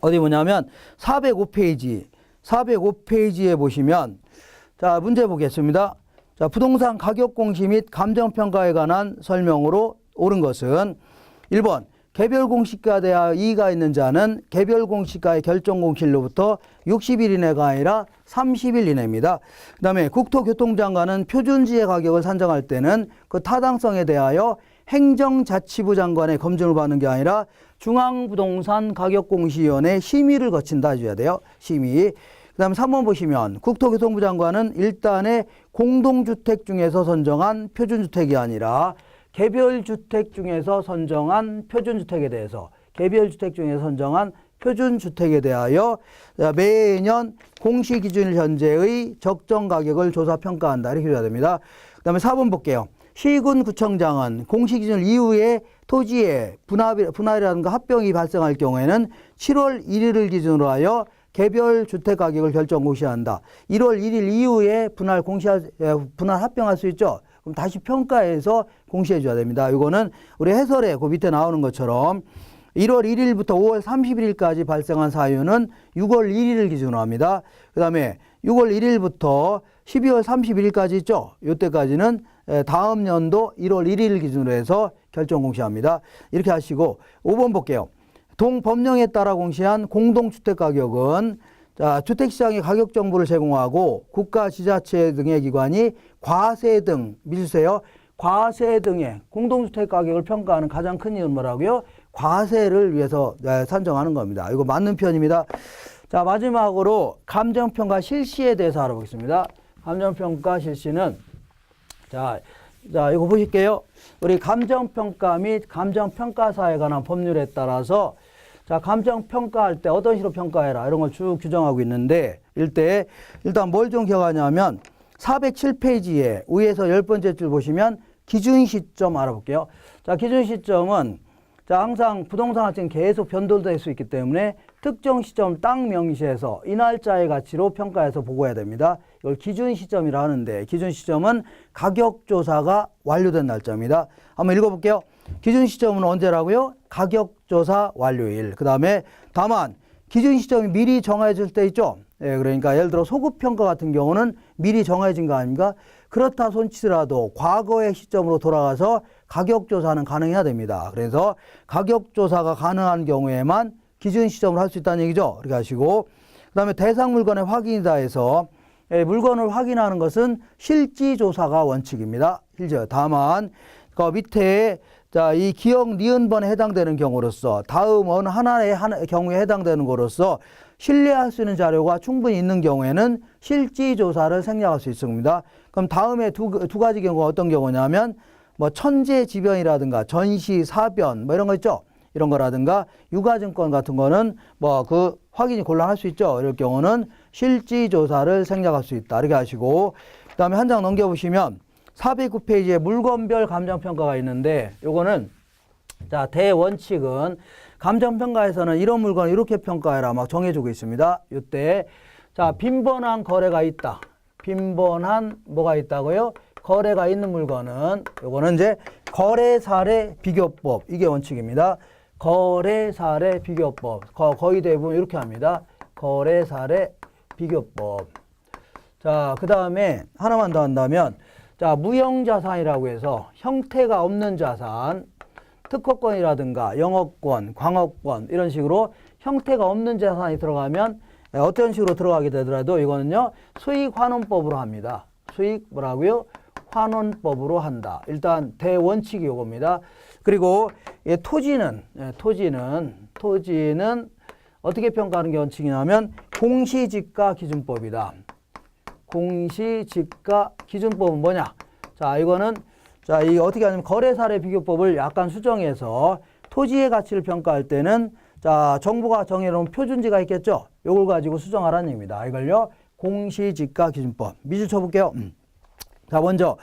어디 보냐면 405페이지에 보시면 자, 문제 보겠습니다. 자, 부동산 가격 공시 및 감정평가에 관한 설명으로 옳은 것은 1번 개별 공시가에 대하여 이의가 있는 자는 개별 공시가의 결정 공시일로부터 60일 이내가 아니라 30일 이내입니다. 그 다음에 국토교통장관은 표준지의 가격을 산정할 때는 그 타당성에 대하여 행정자치부 장관의 검증을 받는 게 아니라 중앙부동산 가격공시위원회 심의를 거친다 해줘야 돼요. 심의. 그 다음에 3번 보시면 국토교통부 장관은 일단의 공동주택 중에서 선정한 표준주택이 아니라 개별주택 중에서 선정한 표준주택에 대해서 표준주택에 대하여 매년 공시기준 현재의 적정 가격을 조사평가한다. 이렇게 해야 됩니다. 그 다음에 4번 볼게요. 시군구청장은 공시기준 이후에 토지의 분할이라든가 합병이 발생할 경우에는 7월 1일을 기준으로 하여 개별 주택 가격을 결정 공시한다. 1월 1일 이후에 분할 합병할 수 있죠. 그럼 다시 평가해서 공시해 줘야 됩니다. 이거는 우리 해설에 그 밑에 나오는 것처럼 1월 1일부터 5월 31일까지 발생한 사유는 6월 1일을 기준으로 합니다. 그 다음에 6월 1일부터 12월 31일까지 있죠. 이때까지는 다음 연도 1월 1일 기준으로 해서 결정 공시합니다. 이렇게 하시고 5번 볼게요. 동법령에 따라 공시한 공동주택 가격은 자, 주택시장의 가격 정보를 제공하고 국가, 지자체 등의 기관이 과세 등, 믿으세요? 과세 등의 공동주택 가격을 평가하는 가장 큰 이유는 뭐라고요? 과세를 위해서 산정하는 겁니다. 이거 맞는 편입니다. 자, 마지막으로 감정평가 실시에 대해서 알아보겠습니다. 감정평가 실시는 자, 이거 보실게요. 우리 감정평가 및 감정평가사에 관한 법률에 따라서 자, 감정평가할 때 어떤 식으로 평가해라 이런 걸 쭉 규정하고 있는데 일단 뭘 좀 기억하냐면 407페이지에 위에서 10번째 줄 보시면 기준 시점 알아볼게요. 자, 기준 시점은 자, 항상 부동산 가치는 계속 변동될 수 있기 때문에 특정 시점 딱 명시해서 이 날짜의 가치로 평가해서 보고해야 됩니다. 이걸 기준 시점이라 하는데 기준 시점은 가격 조사가 완료된 날짜입니다. 한번 읽어볼게요. 기준 시점은 언제라고요? 가격 조사 완료일. 그 다음에 다만 기준 시점이 미리 정해질 때 있죠. 예, 그러니까 예를 들어 소급 평가 같은 경우는 미리 정해진 거 아닙니까? 그렇다 손치더라도 과거의 시점으로 돌아가서 가격조사는 가능해야 됩니다. 그래서 가격조사가 가능한 경우에만 기준 시점으로 할 수 있다는 얘기죠. 그렇게 하시고, 그 다음에 대상 물건의 확인이다 해서 물건을 확인하는 것은 실지조사가 원칙입니다. 실제. 다만 그 밑에 자, 이 기억 니은번에 해당되는 경우로서 다음 어느 하나의 경우에 해당되는 거로서 신뢰할 수 있는 자료가 충분히 있는 경우에는 실지조사를 생략할 수 있습니다. 그럼 다음에 두 가지 경우가 어떤 경우냐면 뭐 천재지변이라든가 전시사변 뭐 이런 거 있죠. 이런 거라든가 유가증권 같은 거는 뭐 그 확인이 곤란할 수 있죠. 이럴 경우는 실지조사를 생략할 수 있다. 이렇게 하시고, 그 다음에 한 장 넘겨보시면 409페이지에 물건별 감정평가가 있는데, 요거는 자, 대원칙은 감정평가에서는 이런 물건을 이렇게 평가해라 막 정해주고 있습니다. 이때 자, 빈번한 거래가 있다. 빈번한 뭐가 있다고요? 거래가 있는 물건은 요거는 이제 거래 사례 비교법, 이게 원칙입니다. 거래 사례 비교법. 거의 대부분 이렇게 합니다. 거래 사례 비교법. 자, 그 다음에 하나만 더 한다면, 자, 무형자산이라고 해서 형태가 없는 자산, 특허권이라든가 영업권, 광업권 이런 식으로 형태가 없는 자산이 들어가면 어떤 식으로 들어가게 되더라도 이거는요, 수익환원법으로 합니다. 수익 뭐라고요? 환원법으로 한다. 일단 대원칙이 요겁니다. 그리고 토지는 어떻게 평가하는 게 원칙이냐면 공시지가 기준법이다. 공시지가 기준법은 뭐냐? 자, 이거는 자, 이 어떻게 하냐면 거래 사례 비교법을 약간 수정해서 토지의 가치를 평가할 때는 자, 정부가 정해놓은 표준지가 있겠죠? 요걸 가지고 수정하라는 얘기입니다. 이걸요, 공시지가 기준법. 밑줄 쳐볼게요. 자, 먼저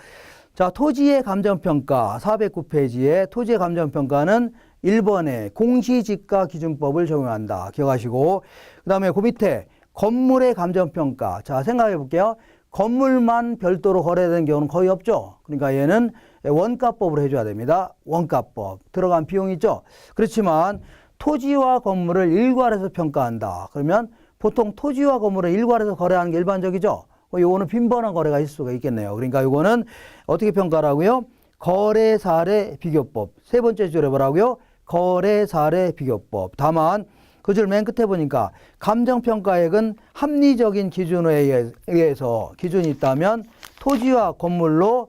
자, 토지의 감정평가 409페이지에 토지의 감정평가는 1번에 공시지가 기준법을 적용한다. 기억하시고, 그 다음에 그 밑에 건물의 감정평가. 자, 생각해 볼게요. 건물만 별도로 거래되는 경우는 거의 없죠. 그러니까 얘는 원가법으로 해줘야 됩니다. 원가법. 들어간 비용이 있죠. 그렇지만 토지와 건물을 일괄해서 평가한다. 그러면 보통 토지와 건물을 일괄해서 거래하는 게 일반적이죠. 요거는 빈번한 거래가 있을 수가 있겠네요. 그러니까 요거는 어떻게 평가라고요? 거래 사례 비교법. 세 번째 줄에 뭐라고요? 거래 사례 비교법. 다만 그 줄 맨 끝에 보니까 감정평가액은 합리적인 기준에 의해서 기준이 있다면 토지와 건물로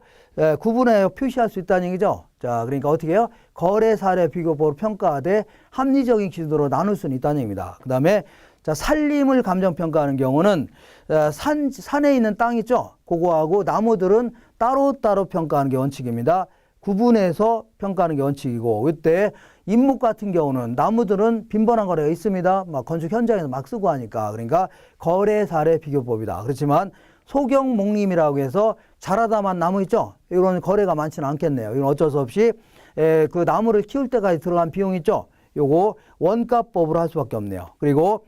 구분해 표시할 수 있다는 얘기죠. 자, 그러니까 어떻게 해요? 거래 사례 비교법으로 평가하되 합리적인 기준으로 나눌 수는 있다는 얘기입니다. 그 다음에 자, 산림을 감정평가하는 경우는 산에 있는 땅 있죠? 그거하고 나무들은 따로따로 평가하는 게 원칙입니다. 구분해서 평가하는 게 원칙이고, 이때 임목 같은 경우는 나무들은 빈번한 거래가 있습니다. 막 건축 현장에서 막 쓰고 하니까. 그러니까 거래 사례 비교법이다. 그렇지만 소경목림이라고 해서 자라다만 나무 있죠? 이런 거래가 많지는 않겠네요. 이건 어쩔 수 없이 그 나무를 키울 때까지 들어간 비용 있죠? 요거 원가법으로 할 수밖에 없네요. 그리고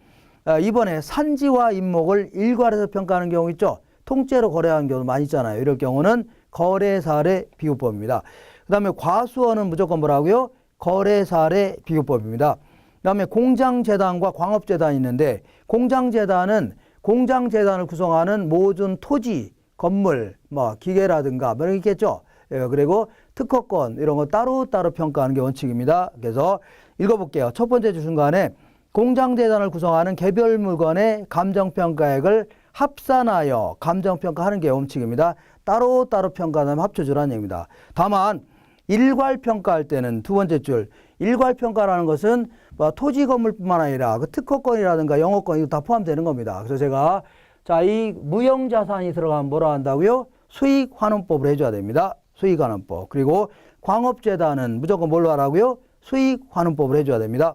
이번에 산지와 임목을 일괄해서 평가하는 경우 있죠? 통째로 거래하는 경우 많이 있잖아요. 이럴 경우는 거래 사례 비교법입니다. 그 다음에 과수원은 무조건 뭐라고요? 거래 사례 비교법입니다. 그 다음에 공장재단과 광업재단이 있는데, 공장재단은 공장재단을 구성하는 모든 토지, 건물, 뭐 기계라든가 뭐 이런 게 있겠죠. 그리고 특허권 이런 거 따로따로 평가하는 게 원칙입니다. 그래서 읽어볼게요. 첫 번째 주 중간에 공장재단을 구성하는 개별 물건의 감정평가액을 합산하여 감정평가하는 게 원칙입니다. 따로따로 평가하면 합쳐주라는 얘기입니다. 다만 일괄평가할 때는 두 번째 줄, 일괄평가라는 것은 뭐 토지 건물뿐만 아니라 그 특허권이라든가 영업권 이거 다 포함되는 겁니다. 그래서 제가 자, 이 무형자산이 들어가면 뭐라 한다고요? 수익환원법을 해줘야 됩니다. 수익환원법. 그리고 광업재단은 무조건 뭘로 하라고요? 수익환원법을 해줘야 됩니다.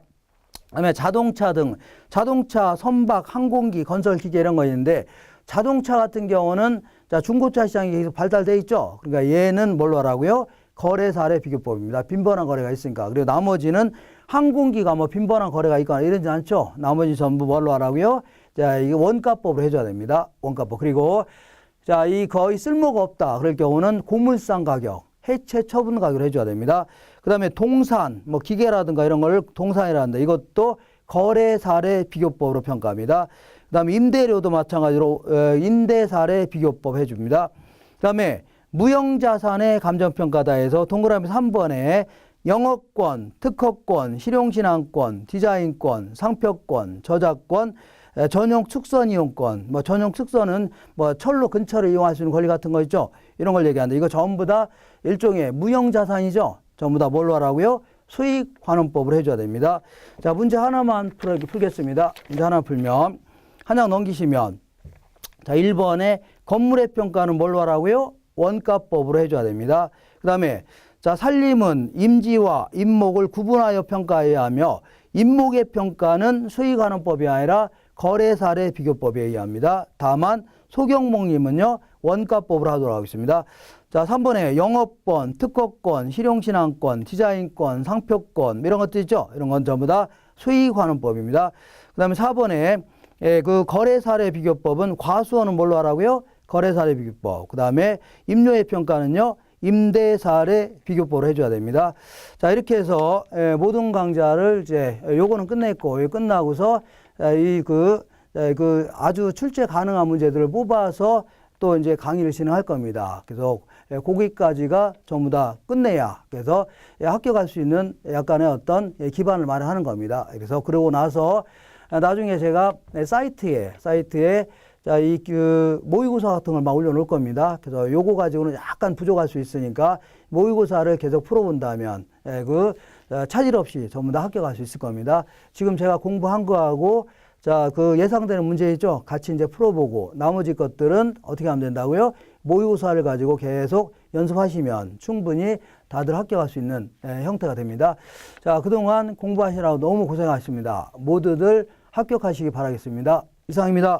그다음에 자동차 등 자동차, 선박, 항공기, 건설기계 이런 거 있는데, 자동차 같은 경우는 자, 중고차 시장이 계속 발달돼 있죠. 그러니까 얘는 뭘로 하라고요? 거래 사례 비교법입니다. 빈번한 거래가 있으니까. 그리고 나머지는 항공기가 뭐 빈번한 거래가 있거나 이러지 않죠. 나머지 전부 뭘로 하라고요? 자, 이게 원가법으로 해줘야 됩니다. 원가법. 그리고 자, 이 거의 쓸모가 없다. 그럴 경우는 고물상 가격, 해체 처분 가격을 해줘야 됩니다. 그 다음에 동산, 뭐 기계라든가 이런 걸 동산이라는데 이것도 거래 사례 비교법으로 평가합니다. 그 다음에 임대료도 마찬가지로 임대 사례 비교법 해줍니다. 그 그다음에 무형자산의 감정평가다에서 동그라미 3번에 영업권, 특허권, 실용신앙권, 디자인권, 상표권, 저작권, 전용 축선 이용권, 뭐 전용 축선은 뭐 철로 근처를 이용할 수 있는 권리 같은 거 있죠. 이런 걸 얘기하는데 이거 전부 다 일종의 무형자산이죠. 전부 다 뭘로 하라고요? 수익환원법을 해줘야 됩니다. 자, 문제 하나만 풀겠습니다. 문제 하나 풀면 한 장 넘기시면 자, 1번에 건물의 평가는 뭘로 하라고요? 원가법으로 해줘야 됩니다. 그 다음에 자, 살림은 임지와 임목을 구분하여 평가해야 하며 임목의 평가는 수익환원법이 아니라 거래사례 비교법에 의합니다. 다만 소경목님은요 원가법으로 하도록 하겠습니다. 자, 3번에 영업권, 특허권, 실용신앙권, 디자인권, 상표권 이런 것들 있죠. 이런 건 전부 다 수익환원법입니다. 그 다음에 4번에 그 거래사례 비교법은 과수원은 뭘로 하라고요? 거래사례 비교법. 그 다음에 임료의 평가는요 임대사례 비교법으로 해줘야 됩니다. 자, 이렇게 해서 모든 강좌를 이제 요거는 끝냈고, 요 끝나고서 그 아주 출제 가능한 문제들을 뽑아서 또 이제 강의를 진행할 겁니다. 그래서 거기까지가 전부 다 끝내야 그래서 합격할 수 있는 약간의 어떤 기반을 마련하는 겁니다. 그래서 그러고 나서 나중에 제가 사이트에 자, 그 모의고사 같은 걸 막 올려놓을 겁니다. 그래서 요거 가지고는 약간 부족할 수 있으니까 모의고사를 계속 풀어본다면 차질 없이 전부 다 합격할 수 있을 겁니다. 지금 제가 공부한 거하고 자, 그 예상되는 문제 있죠? 같이 이제 풀어보고 나머지 것들은 어떻게 하면 된다고요? 모의고사를 가지고 계속 연습하시면 충분히 다들 합격할 수 있는 형태가 됩니다. 자, 그동안 공부하시느라고 너무 고생하셨습니다. 모두들 합격하시기 바라겠습니다. 이상입니다.